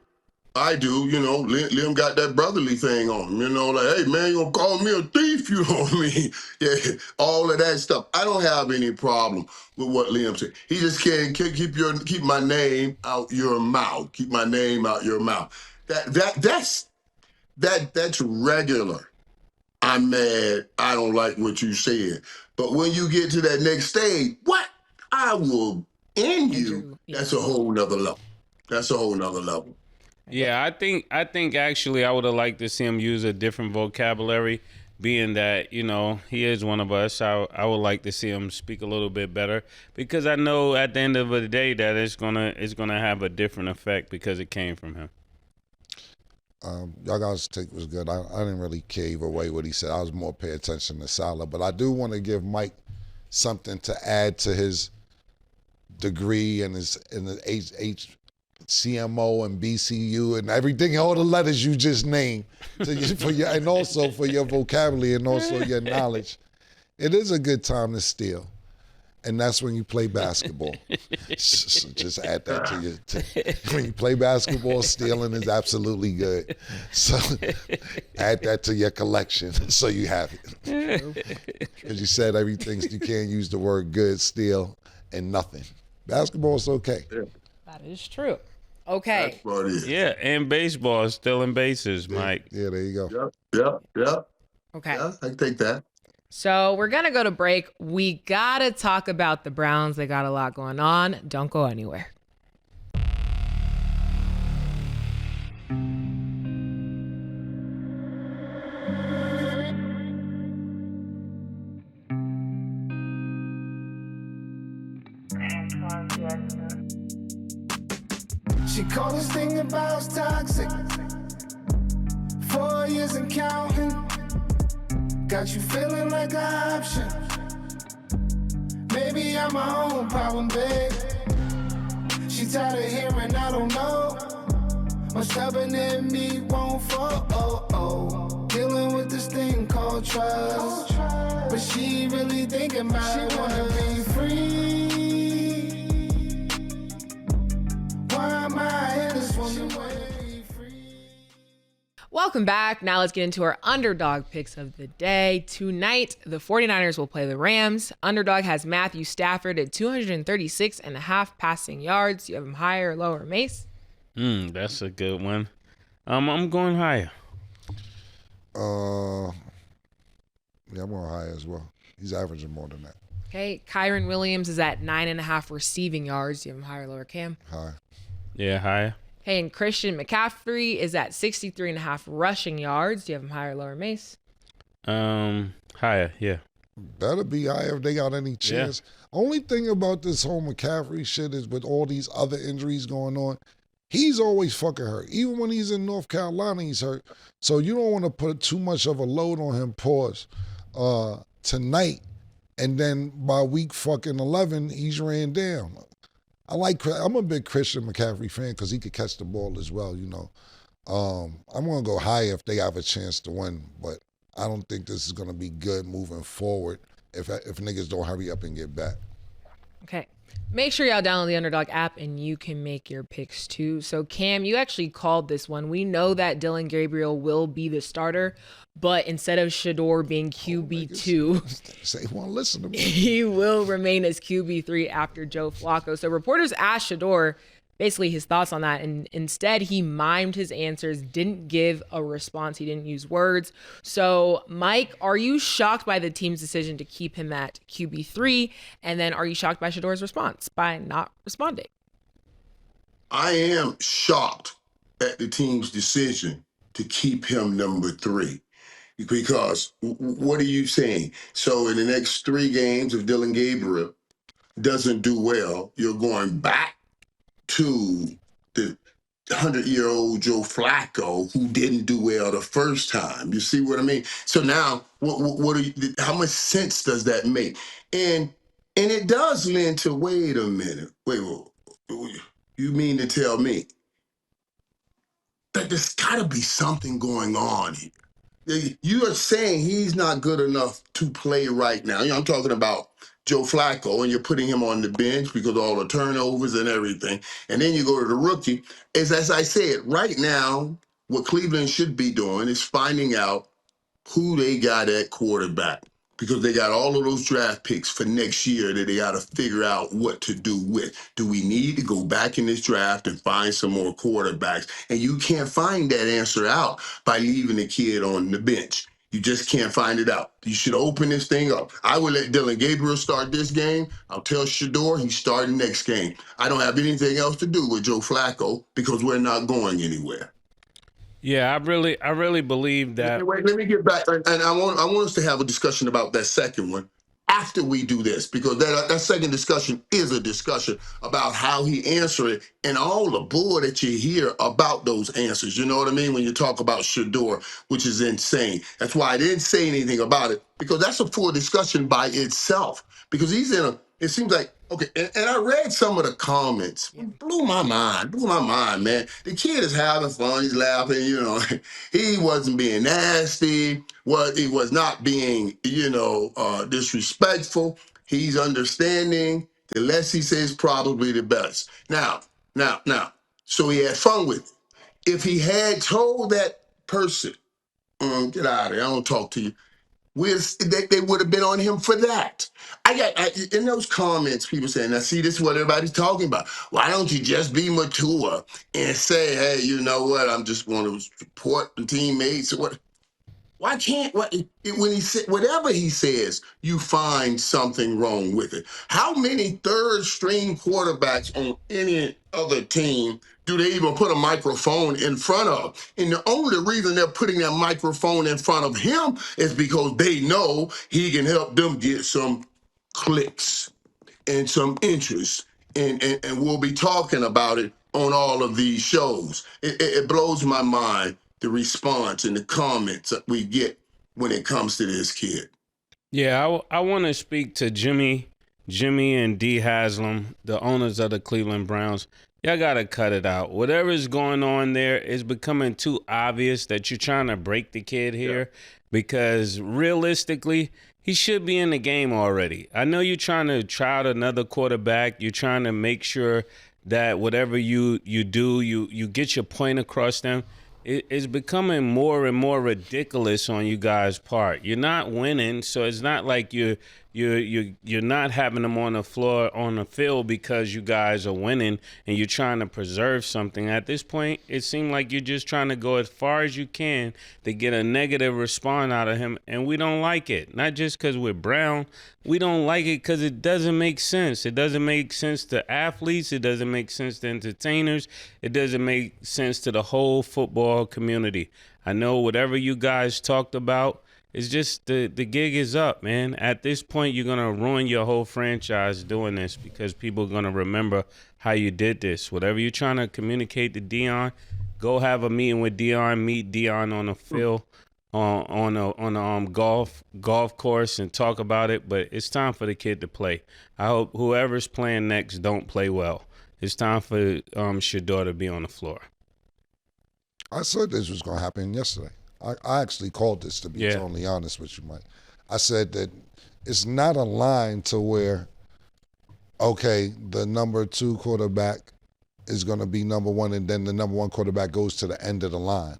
S4: You know, Liam got that brotherly thing on him. You know, like, hey, man, you gonna call me a thief? You know what I mean? Yeah, all of that stuff. I don't have any problem with what Liam said. He just can't keep my name out your mouth. Keep my name out your mouth. That's regular. I'm mad. I don't like what you said. But when you get to that next stage, what? I will end you. That's a whole nother level.
S1: Yeah, I think actually I would have liked to see him use a different vocabulary, being that, you know, he is one of us. I would like to see him speak a little bit better, because I know at the end of the day that it's gonna have a different effect because it came from him.
S3: Y'all guys' take was good. I didn't really cave away what he said. I was more paying attention to Saleh, but I do want to give Mike something to add to his degree and the CMO and BCU and everything, all the letters you just named, and also for your vocabulary and also your knowledge. It is a good time to steal, and that's when you play basketball. So just add that to your. When you play basketball, stealing is absolutely good. So add that to your collection so you have it. Because you said everything, you can't use the word good, steal, and nothing. Basketball is okay.
S2: That is true. Okay.
S1: Yeah, and baseball is stealing bases, Mike.
S3: Yeah, there you go.
S4: Yep.
S2: Okay.
S4: Yeah, I can take that.
S2: So we're going to go to break. We got to talk about the Browns. They got a lot going on. Don't go anywhere.
S5: She called this thing about toxic. 4 years and counting. Got you feeling like an option. Maybe I'm my own problem, babe. She tired of hearing I don't know. My stubborn in me won't fall. Dealing with this thing called trust. But she really thinking about it. She wanna be free.
S2: Welcome back. Now let's get into our underdog picks of the day. Tonight, the 49ers will play the Rams. Underdog has Matthew Stafford at 236.5 passing yards. Do you have him higher or lower, Mace?
S1: That's a good one. I'm going higher.
S3: Yeah, I'm going higher as well. He's averaging more than that.
S2: Okay, Kyron Williams is at 9.5 receiving yards. Do you have him higher or lower, Cam?
S3: High.
S1: Yeah, higher.
S2: Hey, and Christian McCaffrey is at 63.5 rushing yards. Do you have him higher or lower, Mace?
S1: Higher, yeah.
S3: Better be higher if they got any chance. Yeah. Only thing about this whole McCaffrey shit is with all these other injuries going on, he's always fucking hurt. Even when he's in North Carolina, he's hurt. So you don't want to put too much of a load on him, tonight. And then by week fucking 11, he's ran down. I'm a big Christian McCaffrey fan because he could catch the ball as well, you know. I'm gonna go high if they have a chance to win, but I don't think this is gonna be good moving forward if niggas don't hurry up and get back.
S2: Okay. Make sure y'all download the Underdog app and you can make your picks too. So Cam, you actually called this one. We know that Dillon Gabriel will be the starter, but instead of Shedeur being QB2,
S3: Say, won't listen to me.
S2: he will remain as QB3 after Joe Flacco. So reporters asked Shedeur basically his thoughts on that, and instead he mimed his answers, didn't give a response, he didn't use words. So Mike, are you shocked by the team's decision to keep him at QB3? And then are you shocked by Shedeur's response by not responding?
S4: I am shocked at the team's decision to keep him number 3. Because what are you saying? So in the next 3 games, if Dillon Gabriel doesn't do well, you're going back to the 100-year-old Joe Flacco who didn't do well the first time. You see what I mean? So now, what are you, how much sense does that make? And it does lend to, wait a minute, you mean to tell me that there's got to be something going on here? You are saying he's not good enough to play right now. I'm talking about Joe Flacco, and you're putting him on the bench because of all the turnovers and everything. And then you go to the rookie. As I said, right now, what Cleveland should be doing is finding out who they got at quarterback, because they got all of those draft picks for next year that they got to figure out what to do with. Do we need to go back in this draft and find some more quarterbacks? And you can't find that answer out by leaving the kid on the bench. You just can't find it out. You should open this thing up. I would let Dillon Gabriel start this game. I'll tell Shedeur he's starting next game. I don't have anything else to do with Joe Flacco because we're not going anywhere.
S1: Yeah, I really believe that.
S4: Wait, let me get back, and I want us to have a discussion about that second one after we do this, because that second discussion is a discussion about how he answered it and all the bull that you hear about those answers. You know what I mean? When you talk about Shedeur, which is insane. That's why I didn't say anything about it, because that's a full discussion by itself. Because he's in it seems like, okay, and I read some of the comments. It blew my mind, man. The kid is having fun, he's laughing, he wasn't being nasty, he was not being, disrespectful. He's understanding. The less he says, probably the best. Now, so he had fun with it. If he had told that person, get out of here, I don't talk to you, they would have been on him for that. In those comments, people saying, now see, this is what everybody's talking about. Why don't you just be mature and say, hey, you know what, I'm just going to support the teammates or what? Why can't, when he said, whatever he says, you find something wrong with it? How many third-string quarterbacks on any other team do they even put a microphone in front of? And the only reason they're putting that microphone in front of him is because they know he can help them get some clicks and some interest. And we'll be talking about it on all of these shows. It blows my mind, the response and the comments that we get when it comes to this kid.
S1: Yeah, I want to speak to Jimmy and D. Haslam, the owners of the Cleveland Browns. Y'all got to cut it out. Whatever is going on there is becoming too obvious that you're trying to break the kid here, because realistically, he should be in the game already. I know you're trying to try out another quarterback. You're trying to make sure that whatever you do, you get your point across them. It's becoming more and more ridiculous on you guys' part. You're not winning, so it's not like you're not having them on the floor, on the field, because you guys are winning and you're trying to preserve something. At this point, it seems like you're just trying to go as far as you can to get a negative response out of him, and we don't like it. Not just because we're brown. We don't like it because it doesn't make sense. It doesn't make sense to athletes. It doesn't make sense to entertainers. It doesn't make sense to the whole football community. I know whatever you guys talked about, it's just the gig is up, man. At this point, you're going to ruin your whole franchise doing this, because people are going to remember how you did this. Whatever you're trying to communicate to Dion, go have a meeting with Dion, meet Dion on the field, on a golf course, and talk about it. But it's time for the kid to play. I hope whoever's playing next don't play well. It's time for Shedeur to be on the floor.
S3: I said this was going to happen yesterday. I actually called this, to be totally honest with you, Mike. I said that it's not a line to where, okay, the number 2 quarterback is going to be number 1, and then the number 1 quarterback goes to the end of the line.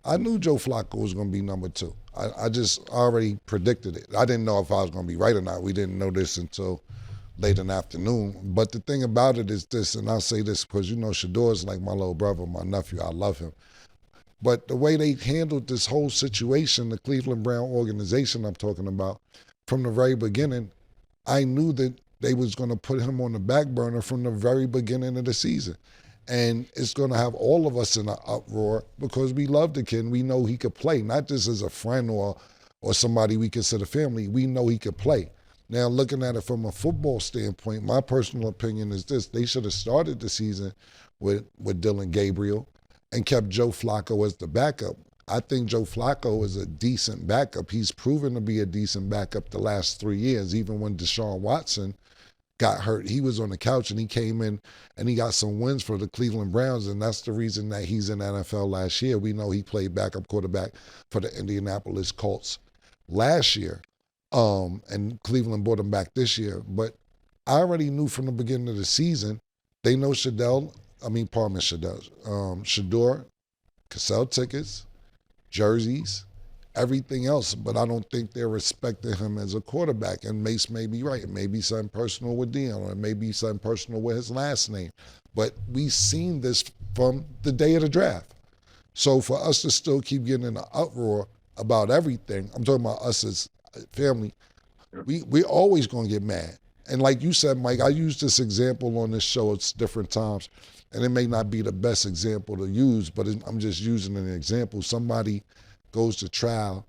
S3: I knew Joe Flacco was going to be number 2. I just already predicted it. I didn't know if I was going to be right or not. We didn't know this until late in the afternoon. But the thing about it is this, and I'll say this because, you know, Shedeur is like my little brother, my nephew. I love him. But the way they handled this whole situation, the Cleveland Brown organization I'm talking about, from the very beginning, I knew that they was going to put him on the back burner from the very beginning of the season. And it's going to have all of us in an uproar because we love the kid and we know he could play, not just as a friend or somebody we consider family. We know he could play. Now, looking at it from a football standpoint, my personal opinion is this. They should have started the season with Dillon Gabriel and kept Joe Flacco as the backup. I think Joe Flacco is a decent backup. He's proven to be a decent backup the last 3 years. Even when Deshaun Watson got hurt, he was on the couch and he came in and he got some wins for the Cleveland Browns, and that's the reason that he's in the NFL last year. We know he played backup quarterback for the Indianapolis Colts last year, and Cleveland brought him back this year. But I already knew from the beginning of the season, they know Shedeur, could sell tickets, jerseys, everything else, but I don't think they're respecting him as a quarterback. And Mace may be right. It may be something personal with Dion, or it may be something personal with his last name. But we've seen this from the day of the draft. So for us to still keep getting in an uproar about everything, I'm talking about us as family, we're always going to get mad. And like you said, Mike, I used this example on this show at different times, and it may not be the best example to use, but I'm just using an example. Somebody goes to trial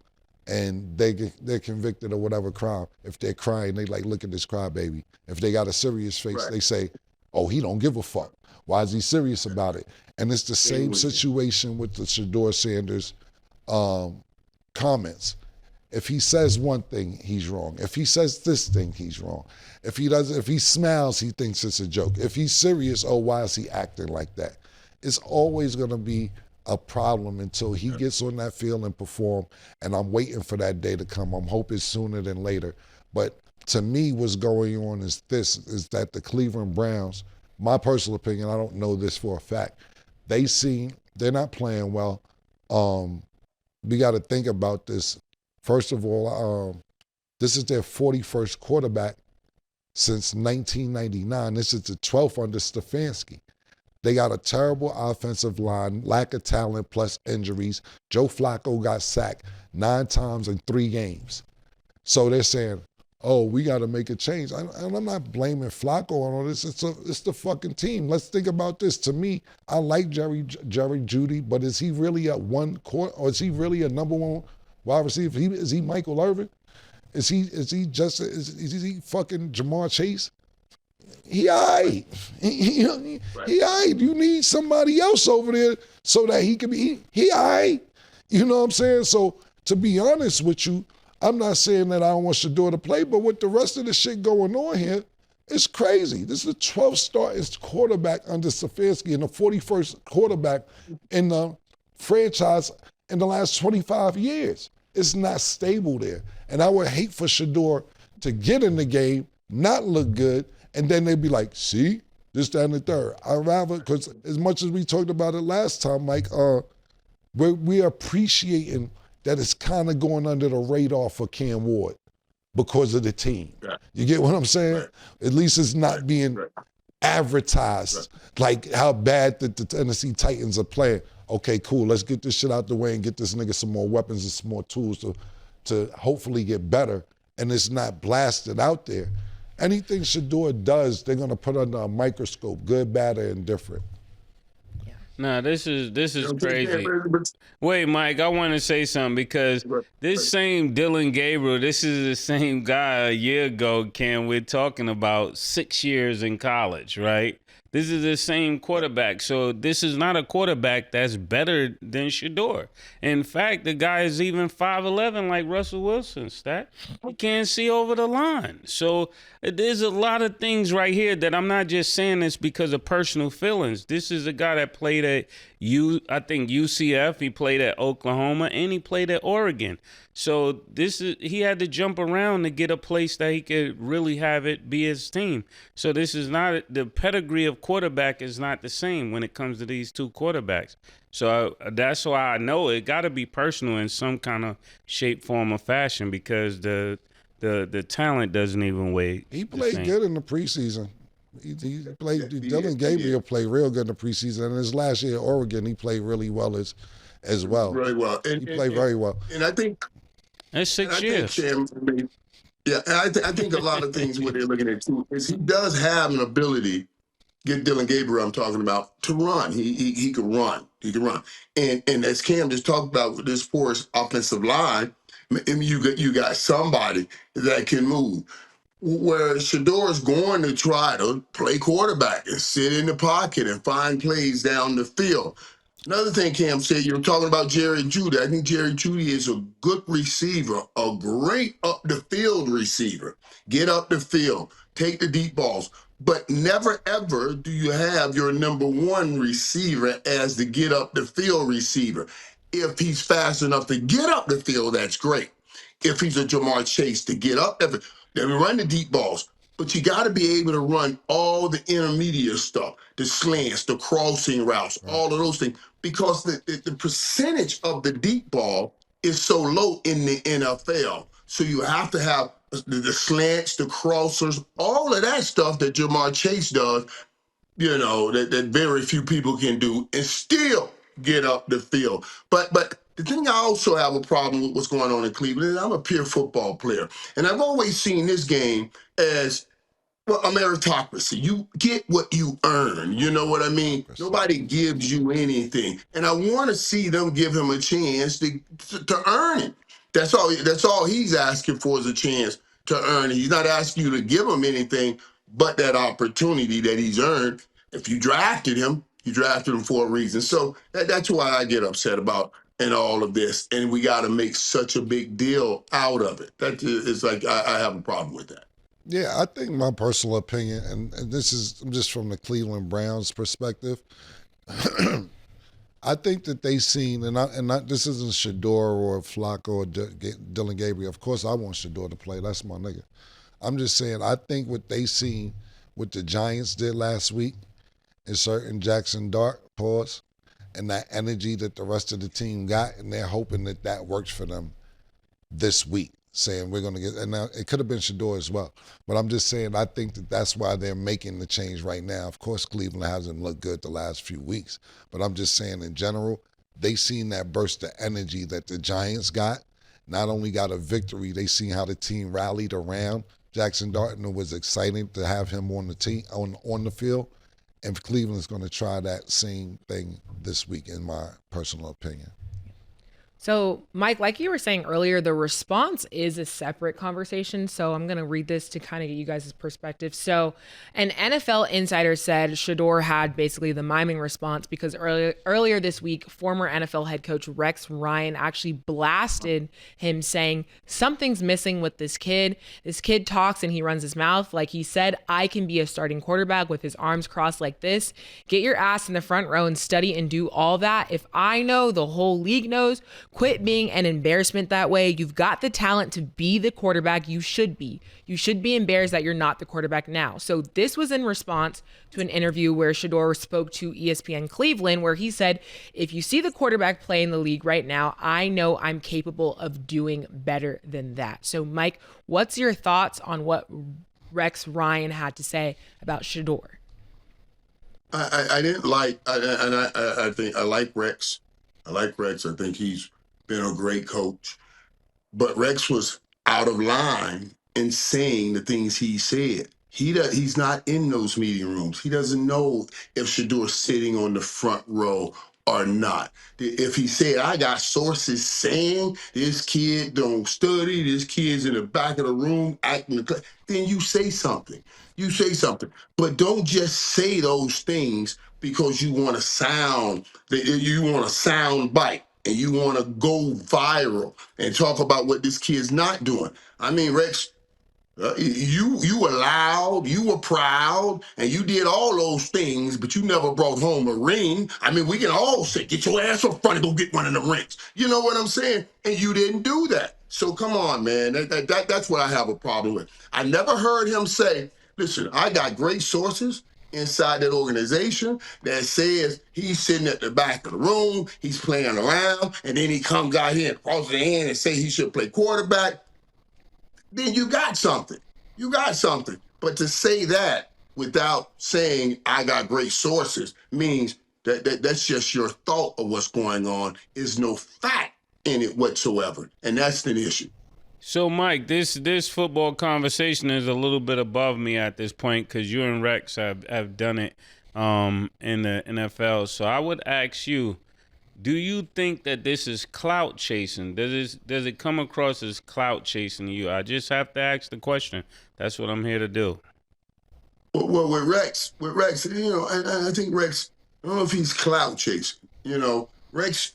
S3: and they're convicted of whatever crime. If they're crying, they like, look at this crybaby. If they got a serious face, they say, oh, he don't give a fuck. Why is he serious about it? And it's the same situation with the Shedeur Sanders comments. If he says one thing, he's wrong. If he says this thing, he's wrong. If he smiles, he thinks it's a joke. If he's serious, oh, why is he acting like that? It's always gonna be a problem until he gets on that field and perform, and I'm waiting for that day to come. I'm hoping sooner than later. But to me, what's going on is that the Cleveland Browns, my personal opinion, I don't know this for a fact, they're not playing well. We got to think about this. First of all, this is their 41st quarterback since 1999. This is the 12th under Stefanski. They got a terrible offensive line, lack of talent, plus injuries. Joe Flacco got sacked 9 times in 3 games. So they're saying, oh, we got to make a change. And I'm not blaming Flacco on all this. It's the fucking team. Let's think about this. To me, I like Jerry Jeudy, but is he really at one court, or is he really a number 1 wide receiver? Is he Michael Irvin? Is he fucking Jamar Chase? He all right. He all right. You need somebody else over there so that he can be, he all right. You know what I'm saying? So to be honest with you, I'm not saying that I don't want Shedeur to play, but with the rest of the shit going on here, it's crazy. This is the 12th starting quarterback under Stefanski and the 41st quarterback in the franchise in the last 25 years. It's not stable there. And I would hate for Shedeur to get in the game, not look good, and then they'd be like, see, this, that, and the third. I'd rather, because as much as we talked about it last time, Mike, we're appreciating that it's kind of going under the radar for Cam Ward because of the team. Right. You get what I'm saying? Right. At least it's not being advertised like how bad the Tennessee Titans are playing. Okay, cool, let's get this shit out the way and get this nigga some more weapons and some more tools to hopefully get better, and it's not blasted out there. Anything Shedeur does, they're gonna put under a microscope, good, bad, or indifferent.
S1: Nah, this is crazy. Wait, Mike, I want to say something because this same Dillon Gabriel, this is the same guy a year ago, Ken, we're talking about 6 years in college, right? This is the same quarterback. So this is not a quarterback that's better than Shedeur. In fact, the guy is even 5'11", like Russell Wilson, stat. He can't see over the line. So there's a lot of things right here that I'm not just saying this because of personal feelings. This is a guy that played at I think UCF, he played at Oklahoma, and he played at Oregon. So he had to jump around to get a place that he could really have it be his team. So this is not, the pedigree of quarterback is not the same when it comes to these two quarterbacks. So that's why I know it got to be personal in some kind of shape, form, or fashion, because the talent doesn't even weigh.
S3: He played good in the preseason. He played. Dylan Gabriel played real good in the preseason, and his last year at Oregon, he played really well as well.
S4: Very well.
S3: He played very well.
S4: And I think
S1: that's 6 years.
S4: And I think a lot of things what they're looking at too is he does have an ability. Get Dylan Gabriel, I'm talking about, to run. He can run. He can run. And as Cam just talked about with this porous offensive line, you got somebody that can move. Whereas Shedeur is going to try to play quarterback and sit in the pocket and find plays down the field. Another thing Cam said, you were talking about Jerry Jeudy. I think Jerry Jeudy is a good receiver, a great up the field receiver. Get up the field, take the deep balls. But never, ever do you have your number one receiver as the get up the field receiver. If he's fast enough to get up the field, that's great. If he's a Jamar Chase to get up, then we run the deep balls. But you got to be able to run all the intermediate stuff, the slants, the crossing routes, all of those things, because the percentage of the deep ball is so low in the NFL. So you have to have the slants, the crossers, all of that stuff that Jamar Chase does, that very few people can do and still get up the field. But the thing I also have a problem with what's going on in Cleveland is I'm a pure football player. And I've always seen this game as, well, a meritocracy. You get what you earn. You know what I mean? Nobody gives you anything. And I want to see them give him a chance to earn it. That's all he's asking for, is a chance to earn it. He's not asking you to give him anything but that opportunity that he's earned. If you drafted him for a reason. So that's why I get upset about and all of this. And we got to make such a big deal out of it. That is like, I have a problem with that.
S3: Yeah, I think my personal opinion, and this is just from the Cleveland Browns perspective, I think that they seen, this isn't Shedeur or Flacco or Dylan Gabriel. Of course, I want Shedeur to play. That's my nigga. I'm just saying, I think what they seen, what the Giants did last week, inserting Jackson Dart, pause, and that energy that the rest of the team got, and they're hoping that works for them this week, saying we're going to get, and now it could have been Shedeur as well, but I'm just saying I think that's why they're making the change right now. Of course, Cleveland hasn't looked good the last few weeks, but I'm just saying in general, they seen that burst of energy that the Giants got, not only got a victory, they seen how the team rallied around Jackson Dart, and it was exciting to have him on the team, on the field. And Cleveland's going to try that same thing this week, in my personal opinion.
S2: So, Mike, like you were saying earlier, the response is a separate conversation. So I'm going to read this to kind of get you guys' perspective. So an NFL insider said Shedeur had basically the miming response because earlier this week, former NFL head coach Rex Ryan actually blasted him saying, something's missing with this kid. This kid talks and he runs his mouth. Like he said, I can be a starting quarterback with his arms crossed like this. Get your ass in the front row and study and do all that. If I know, the whole league knows. Quit being an embarrassment that way. You've got the talent to be the quarterback you should be. You should be embarrassed that you're not the quarterback now. So this was in response to an interview where Shedeur spoke to ESPN Cleveland, where he said, if you see the quarterback play in the league right now, I know I'm capable of doing better than that. So Mike, what's your thoughts on what Rex Ryan had to say about Shedeur?
S4: I didn't like, I think I like Rex. I like Rex. I think he's been a great coach. But Rex was out of line in saying the things he said. He's not in those meeting rooms. He doesn't know if Shedeur's sitting on the front row or not. If he said, I got sources saying this kid don't study, this kid's in the back of the room acting, then you say something. You say something. But don't just say those things because you want to sound bite and you want to go viral and talk about what this kid's not doing. I mean, Rex, you were loud, you were proud, and you did all those things, but you never brought home a ring. I mean, we can all say, get your ass up front and go get one of the rings. You know what I'm saying? And you didn't do that. So come on, man. That's what I have a problem with. I never heard him say, listen, I got great sources inside that organization that says he's sitting at the back of the room, he's playing around, and then he comes out here and crosses the hand and say he should play quarterback. Then you got something. You got something. But to say that without saying I got great sources means that's just your thought of what's going on. Is no fact in it whatsoever. And that's the issue.
S1: So, Mike, this football conversation is a little bit above me at this point because you and Rex have done it in the NFL. So I would ask you, do you think that this is clout chasing? Does it come across as clout chasing to you? I just have to ask the question. That's what I'm here to do.
S4: Well, with Rex, you know, and I think Rex, I don't know if he's clout chasing. You know, Rex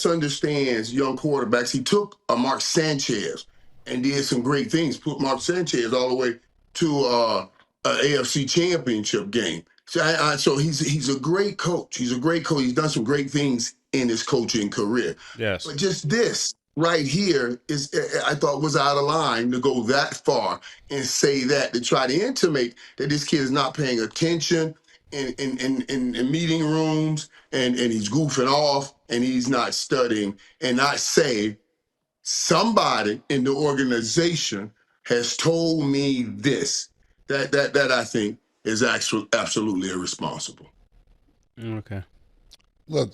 S4: understands young quarterbacks. He took a Mark Sanchez and did some great things. Put Mark Sanchez all the way to a AFC Championship game. So he's a great coach. He's a great coach. He's done some great things in his coaching career.
S1: Yes.
S4: But just this right here is, I thought, was out of line to go that far and say that, to try to intimate that this kid is not paying attention in meeting rooms and he's goofing off and he's not studying, and not say somebody in the organization has told me this. That I think is absolutely irresponsible.
S1: Okay.
S3: Look,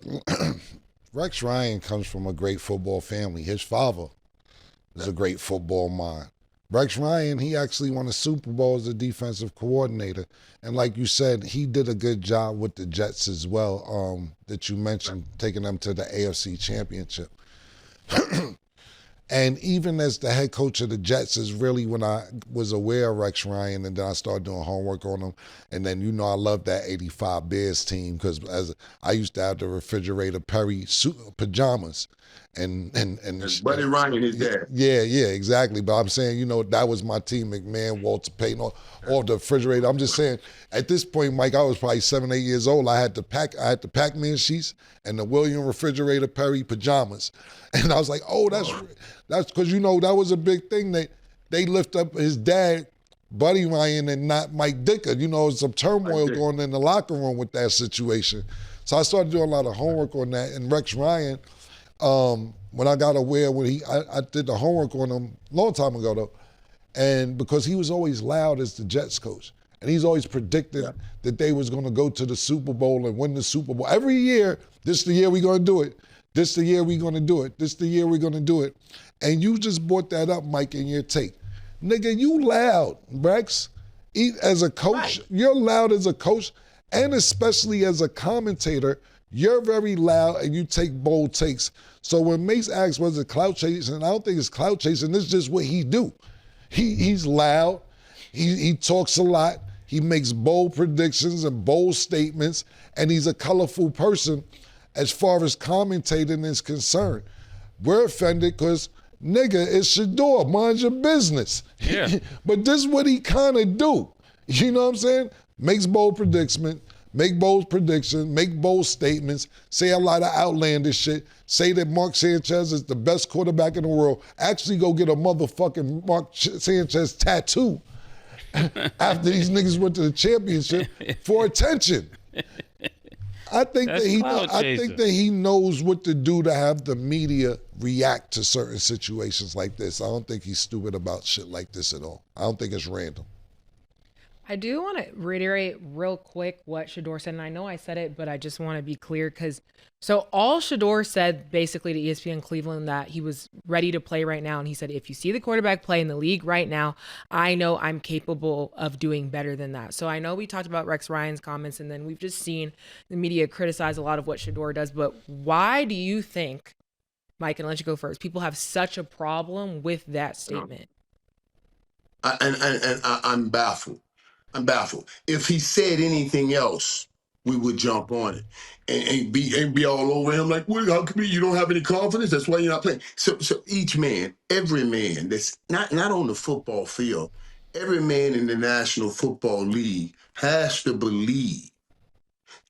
S3: Rex Ryan comes from a great football family. His father is a great football mind. Rex Ryan, he actually won a Super Bowl as a defensive coordinator. And like you said, he did a good job with the Jets as well, that you mentioned, taking them to the AFC Championship. And even as the head coach of the Jets is really when I was aware of Rex Ryan, and then I started doing homework on him. And then, you know, I love that 85 Bears team because as I used to have the refrigerator Perry pajamas. And
S4: Buddy Ryan is there.
S3: Yeah, exactly. But I'm saying, you know, that was my team, McMahon, Walter Payton, all the refrigerator. I'm just saying, at this point, Mike, I was probably 7, 8 years old. I had the Pac-Man sheets and the William refrigerator Perry pajamas. And I was like, oh, that's because, you know, that was a big thing. They lift up his dad, Buddy Ryan, and not Mike Dicker. You know, some turmoil going in the locker room with that situation. So I started doing a lot of homework on that. And Rex Ryan, when I got aware, I did the homework on him a long time ago, though. And because he was always loud as the Jets coach. And he's always predicted that they was going to go to the Super Bowl and win the Super Bowl. Every year, this is the year we're going to do it. This is the year we're going to do it. This is the year we're going to do it. And you just brought that up, Mike, in your take. Nigga, you loud, Rex. As a coach, You're loud as a coach, and especially as a commentator, you're very loud and you take bold takes. So when Mace asks, was it clout chasing? I don't think it's clout chasing. This is just what he do. He's loud. He talks a lot. He makes bold predictions and bold statements, and he's a colorful person as far as commentating is concerned. We're offended because, nigga, it's Shedeur. Mind your business.
S1: Yeah.
S3: But this is what he kind of do. You know what I'm saying? Makes bold predictions, make bold statements, say a lot of outlandish shit, say that Mark Sanchez is the best quarterback in the world, actually go get a motherfucking Mark Sanchez tattoo after these niggas went to the championship for attention. I think that he knows what to do to have the media react to certain situations like this. I don't think he's stupid about shit like this at all. I don't think it's random.
S2: I do want to reiterate real quick what Shedeur said, and I know I said it, but I just want to be clear because all Shedeur said basically to ESPN Cleveland that he was ready to play right now, and he said, if you see the quarterback play in the league right now, I know I'm capable of doing better than that. So I know we talked about Rex Ryan's comments, and then we've just seen the media criticize a lot of what Shedeur does, but why do you think, Mike, and I'll let you go first, people have such a problem with that statement?
S4: I'm baffled. I'm baffled. If he said anything else, we would jump on it and be all over him like, "What? How come you don't have any confidence? That's why you're not playing." So each man, every man that's not on the football field, every man in the National Football League has to believe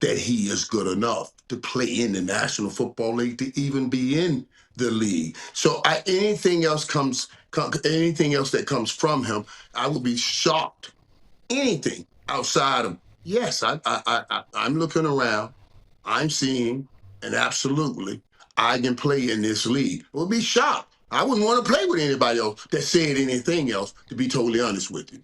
S4: that he is good enough to play in the National Football League, to even be in the league. So anything else that comes from him, I would be shocked. Anything outside of, yes, I'm looking around, I'm seeing, and absolutely, I can play in this league. I would be shocked. I wouldn't want to play with anybody else that said anything else, to be totally honest with you.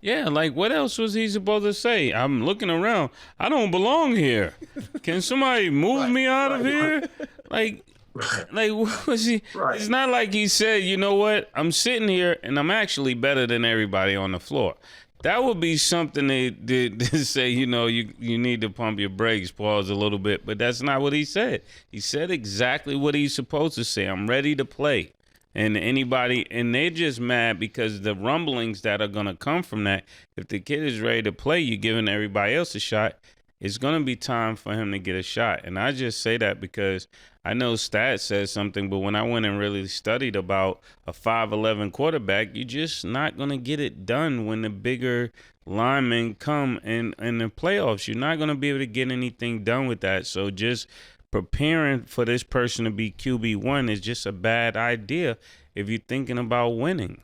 S1: Yeah, like what else was he supposed to say? I'm looking around. I don't belong here. Can somebody move me out of here? Like what was he?
S4: Right.
S1: It's not like he said, you know what? I'm sitting here and I'm actually better than everybody on the floor. That would be something they say, you know, you need to pump your brakes, pause a little bit. But that's not what he said. He said exactly what he's supposed to say. I'm ready to play. And they're just mad because the rumblings that are going to come from that, if the kid is ready to play, you're giving everybody else a shot, it's going to be time for him to get a shot. And I just say that because I know Stats says something, but when I went and really studied about a 5'11" quarterback, you're just not going to get it done when the bigger linemen come in the playoffs. You're not going to be able to get anything done with that. So just preparing for this person to be QB1 is just a bad idea if you're thinking about winning.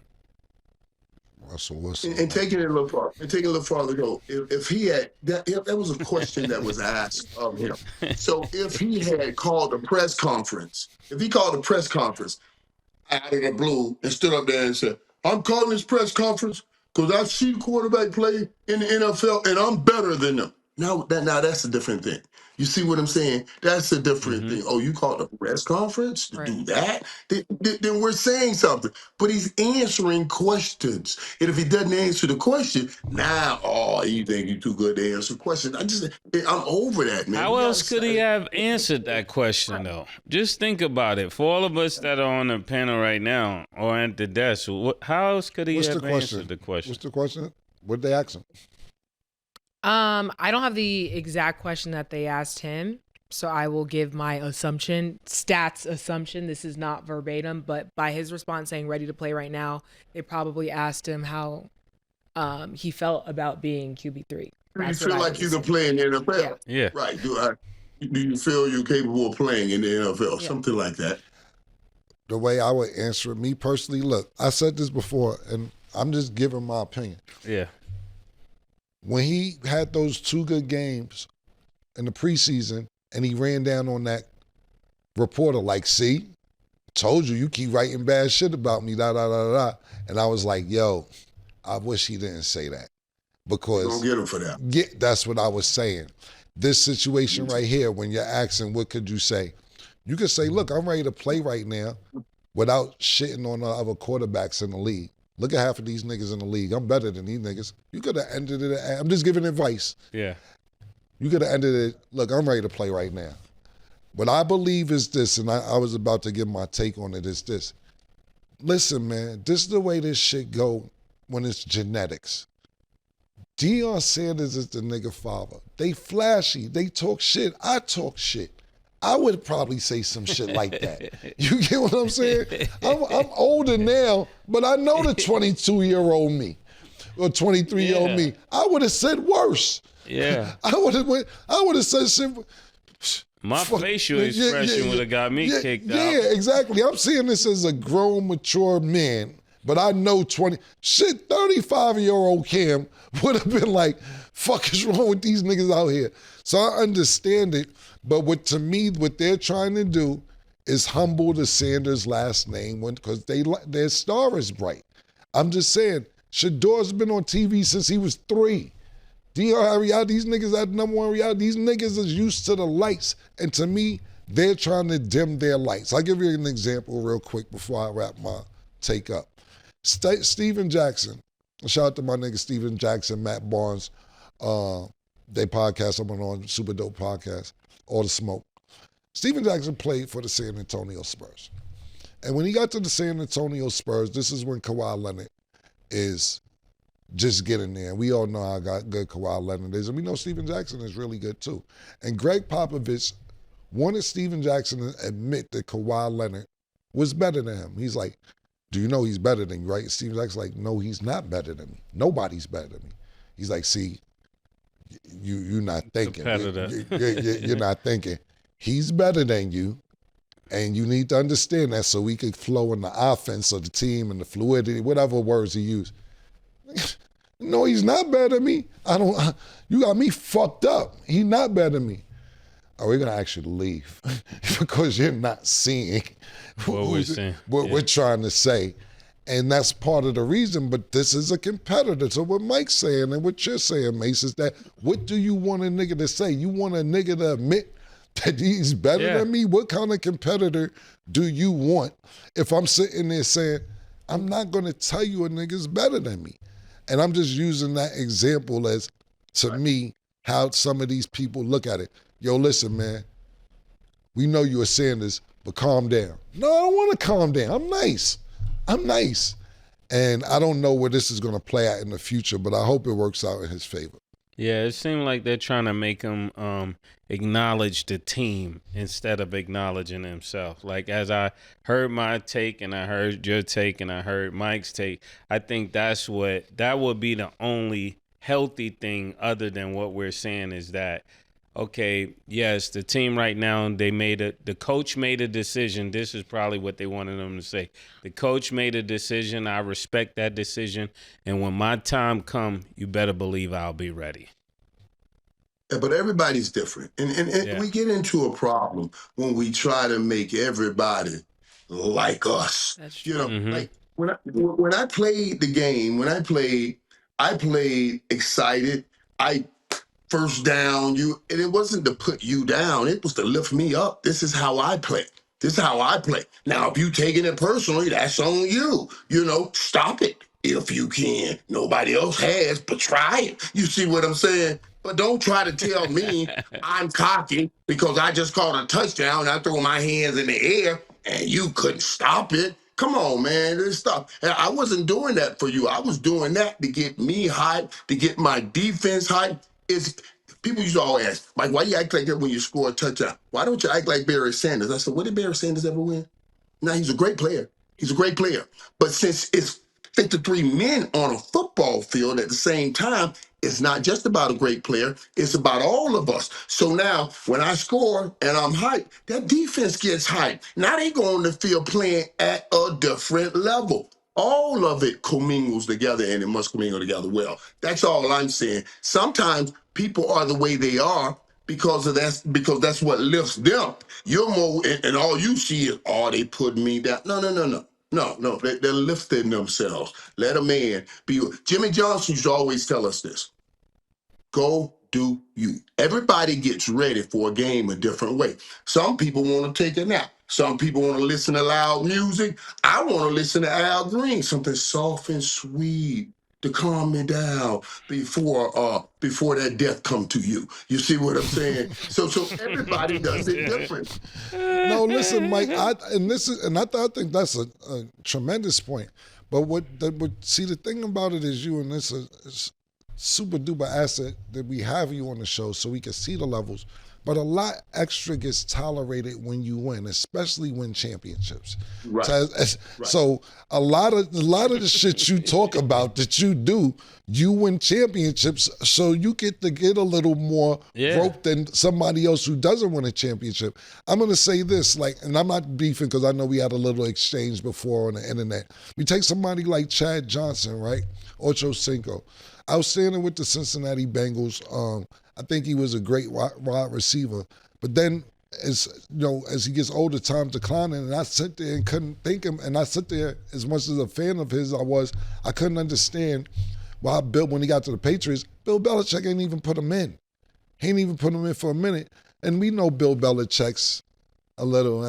S3: Russell Wilson.
S4: And taking it a little farther, go. If he had that was a question that was asked of him. So if he had called a press conference, out of the blue and stood up there and said, "I'm calling this press conference because I see quarterback play in the NFL and I'm better than them." Now that's a different thing. You see what I'm saying? That's a different thing. Oh, you called a press conference to do that? Then we're saying something. But he's answering questions. And if he doesn't answer the question, you think you're too good to answer questions. I'm over that, man.
S1: How else could he have answered that question, though? Just think about it. For all of us that are on the panel right now or at the desk, how else could he have answered the question?
S3: What's the question? What did they ask him?
S2: I don't have the exact question that they asked him, so I will give my stats assumption. This is not verbatim, but by his response saying ready to play right now, they probably asked him how he felt about being QB3.
S4: Do you feel like you can play in the NFL?
S1: Yeah.
S4: Right. Do you feel you're capable of playing in the NFL? Yeah. Something like that.
S3: The way I would answer it, me personally, look, I said this before, and I'm just giving my opinion.
S1: Yeah.
S3: When he had those 2 good games in the preseason and he ran down on that reporter like, "See, told you keep writing bad shit about me, da, da, da, da." And I was like, yo, I wish he didn't say that. Because
S4: don't get him for that.
S3: Yeah, that's what I was saying. This situation right here, when you're asking, what could you say? You could say, look, I'm ready to play right now without shitting on the other quarterbacks in the league. Look at half of these niggas in the league. I'm better than these niggas. You could have ended it. I'm just giving advice.
S1: Yeah.
S3: You could have ended it. Look, I'm ready to play right now. What I believe is this, and I was about to give my take on it, is this. Listen, man, this is the way this shit go when it's genetics. Deion Sanders is the nigga father. They flashy. They talk shit. I talk shit. I would probably say some shit like that. You get what I'm saying? I'm older now, but I know the 22-year-old me or 23-year-old me. I would have said worse.
S1: Yeah.
S3: I would have said shit.
S1: My facial expression would have got me kicked out.
S3: Yeah, exactly. I'm seeing this as a grown, mature man, but I know 35-year-old Cam would have been like, fuck is wrong with these niggas out here? So I understand it. But what they're trying to do is humble the Sanders last name because their star is bright. I'm just saying, Shedeur's been on TV since he was 3. D.R. reality, these niggas had #1 reality. These niggas is used to the lights. And to me, they're trying to dim their lights. I'll give you an example real quick before I wrap my take up. Steven Jackson. Shout out to my nigga Steven Jackson, Matt Barnes. They podcast, I'm on Super Dope Podcast, All the Smoke. Steven Jackson played for the San Antonio Spurs. And when he got to the San Antonio Spurs, this is when Kawhi Leonard is just getting there. We all know how good Kawhi Leonard is. And we know Steven Jackson is really good too. And Greg Popovich wanted Steven Jackson to admit that Kawhi Leonard was better than him. He's like, do you know he's better than you, right? Steven Jackson's like, no, he's not better than me. Nobody's better than me. He's like, see, you're not thinking. You're not thinking. He's better than you, and you need to understand that so we can flow in the offense of the team and the fluidity, whatever words he used. No, he's not better than me. You got me fucked up. He's not better than me. We're gonna actually leave because you're not seeing what we're trying to say. And that's part of the reason, but this is a competitor. So what Mike's saying and what you're saying, Mace, is that what do you want a nigga to say? You want a nigga to admit that he's better than me? What kind of competitor do you want if I'm sitting there saying, I'm not gonna tell you a nigga's better than me? And I'm just using that example as, to me, how some of these people look at it. Yo, listen, man, we know you're Sanders, but calm down. No, I don't want to calm down. I'm nice. And I don't know where this is going to play out in the future, but I hope it works out in his favor.
S1: Yeah, it seemed like they're trying to make him acknowledge the team instead of acknowledging himself. Like, as I heard my take and I heard your take and I heard Mike's take, I think that would be the only healthy thing other than what we're saying is that, okay, yes, the team right now, the coach made a decision. This is probably what they wanted them to say. The coach made a decision. I respect that decision. And when my time comes, you better believe I'll be ready.
S4: Yeah, but everybody's different. And we get into a problem when we try to make everybody like us.
S2: That's true.
S4: You know, like when I played the game, I played excited. First down, and it wasn't to put you down. It was to lift me up. This is how I play. Now, if you taking it personally, that's on you. You know, stop it if you can. Nobody else has, but try it. You see what I'm saying? But don't try to tell me I'm cocky because I just caught a touchdown and I threw my hands in the air and you couldn't stop it. Come on, man, this stuff. And I wasn't doing that for you. I was doing that to get me hyped, to get my defense hyped. People used to always ask, Mike, why you act like that when you score a touchdown? Why don't you act like Barry Sanders? I said, what did Barry Sanders ever win? Now, he's a great player. But since it's 53 men on a football field at the same time, it's not just about a great player. It's about all of us. So now, when I score and I'm hyped, that defense gets hyped. Now they go on the field playing at a different level. All of it commingles together, and it must commingle together well. That's all I'm saying. Sometimes people are the way they are because that's what lifts them. You're more, and all you see is, oh, they put me down. No, they're lifting themselves. Let a man be. Jimmy Johnson used to always tell us this. Go do you. Everybody gets ready for a game a different way. Some people want to take a nap. Some people want to listen to loud music. I want to listen to Al Green, something soft and sweet to calm me down before that death come to you. You see what I'm saying? So everybody does it different.
S3: No, listen, Mike, I think that's a tremendous point. But the thing about it is and this is super duper asset that we have you on the show so we can see the levels. But a lot extra gets tolerated when you win, especially win championships.
S4: Right.
S3: So a lot of the shit you talk about that you do, you win championships, so you get a little more rope than somebody else who doesn't win a championship. I'm gonna say this, and I'm not beefing because I know we had a little exchange before on the internet. We take somebody like Chad Johnson, right? Ocho Cinco. Outstanding with the Cincinnati Bengals. I think he was a great wide receiver. But then as he gets older, time declining, and I sit there and couldn't think him, and I sit there, as much as a fan of his I couldn't understand why when he got to the Patriots, Bill Belichick ain't even put him in. He ain't even put him in for a minute. And we know Bill Belichick's a little,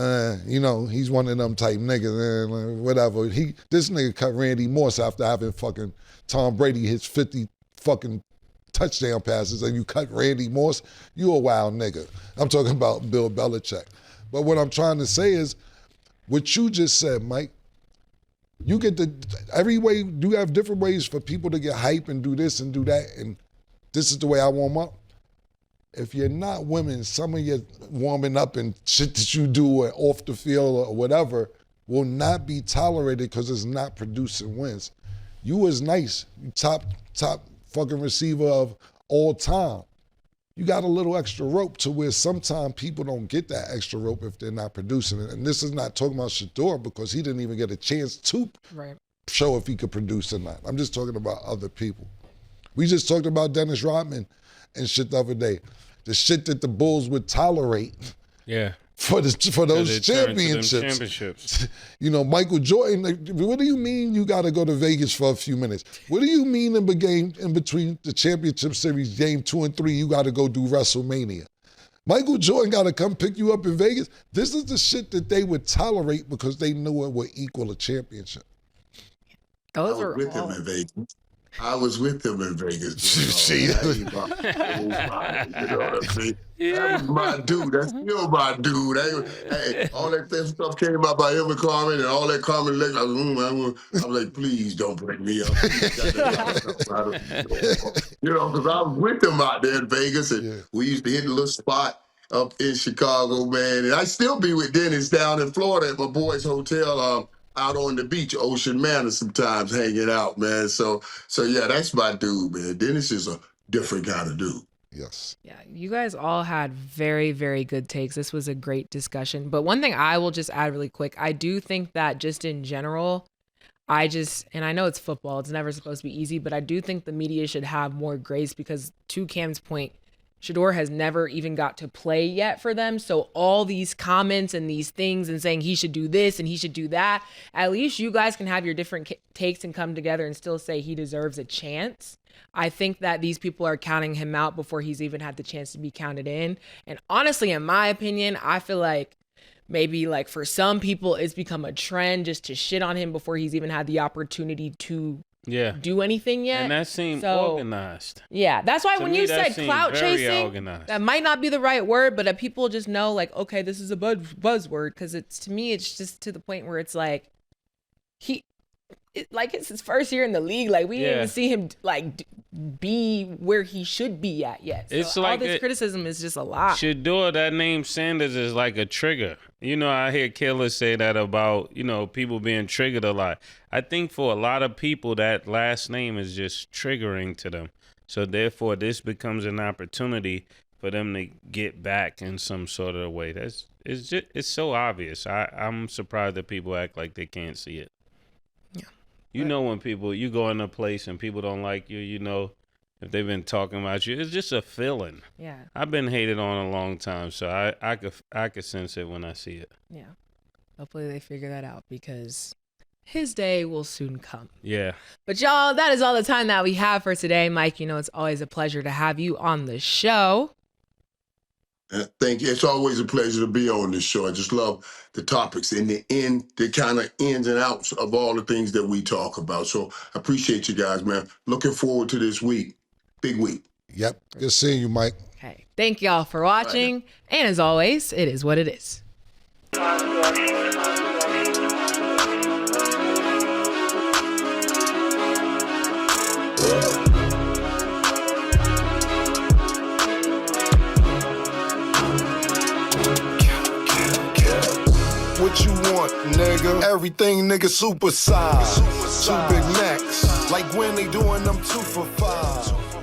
S3: he's one of them type niggas, whatever. This nigga cut Randy Moss after having fucking Tom Brady hits 50 fucking touchdown passes, and you cut Randy Moss, you a wild nigga. I'm talking about Bill Belichick. But what I'm trying to say is, what you just said, Mike, you get you have different ways for people to get hype and do this and do that, and this is the way I warm up. If you're not women, some of your warming up and shit that you do off the field or whatever will not be tolerated because it's not producing wins. You was nice, you top fucking receiver of all time. You got a little extra rope to where sometimes people don't get that extra rope if they're not producing it. And this is not talking about Shedeur because he didn't even get a chance to show if he could produce or not. I'm just talking about other people. We just talked about Dennis Rodman and shit the other day. The shit that the Bulls would tolerate for those championships. Michael Jordan, what do you mean you got to go to Vegas for a few minutes? What do you mean in between the championship series, game 2 and 3, you got to go do WrestleMania? Michael Jordan got to come pick you up in Vegas? This is the shit that they would tolerate because they knew it would equal a championship.
S2: Those
S4: I
S2: are
S4: was with
S2: all...
S4: him in Vegas. I was with him in Vegas.
S3: See?
S4: That was my dude. That's still my dude. All that stuff came out by him and Carmen and all that Carmen lecture. I was like, please don't bring me up. Because I was with him out there in Vegas, and we used to hit a little spot up in Chicago, man. And I still be with Dennis down in Florida at my boy's hotel, out on the beach, Ocean Manor, sometimes hanging out, man. So yeah, that's my dude, man. Dennis is a different kind of dude.
S3: Yes.
S2: Yeah, you guys all had very, very good takes. This was a great discussion. But one thing I will just add really quick, I do think that just in general, and I know it's football, it's never supposed to be easy, but I do think the media should have more grace because to Cam's point, Shedeur has never even got to play yet for them. So all these comments and these things and saying he should do this and he should do that, at least you guys can have your different takes and come together and still say he deserves a chance. I think that these people are counting him out before he's even had the chance to be counted in. And honestly, in my opinion, I feel like maybe like for some people it's become a trend just to shit on him before he's even had the opportunity to do anything yet.
S1: And that seemed organized.
S2: Yeah, that's why when you said clout chasing, organized. That might not be the right word, but people just know like, okay, this is a buzzword because to me, it's just to the point where it's like it's his first year in the league. Like we didn't even see him like be where he should be at yet. So it's like all this criticism is just a lot.
S1: Shedeur, that name Sanders is like a trigger. I hear Killa say that about, people being triggered a lot. I think for a lot of people, that last name is just triggering to them. So therefore, this becomes an opportunity for them to get back in some sort of way. It's so obvious. I'm surprised that people act like they can't see it. Yeah. When you go in a place and people don't like you, if they've been talking about you, it's just a feeling.
S2: Yeah.
S1: I've been hated on a long time, so I could sense it when I see it.
S2: Yeah. Hopefully they figure that out because his day will soon come.
S1: Yeah.
S2: But y'all, that is all the time that we have for today. Mike, it's always a pleasure to have you on the show.
S4: Thank you. It's always a pleasure to be on this show. I just love the topics and the kind of ins and outs of all the things that we talk about. So I appreciate you guys, man. Looking forward to this week. Big week.
S3: Yep. Good seeing you, Mike.
S2: Okay. Thank y'all for watching. Right. And as always, it is what it is.
S5: What you want, nigga? Everything, nigga, super size. 2 Big Macs, like when they doing them 2 for $5.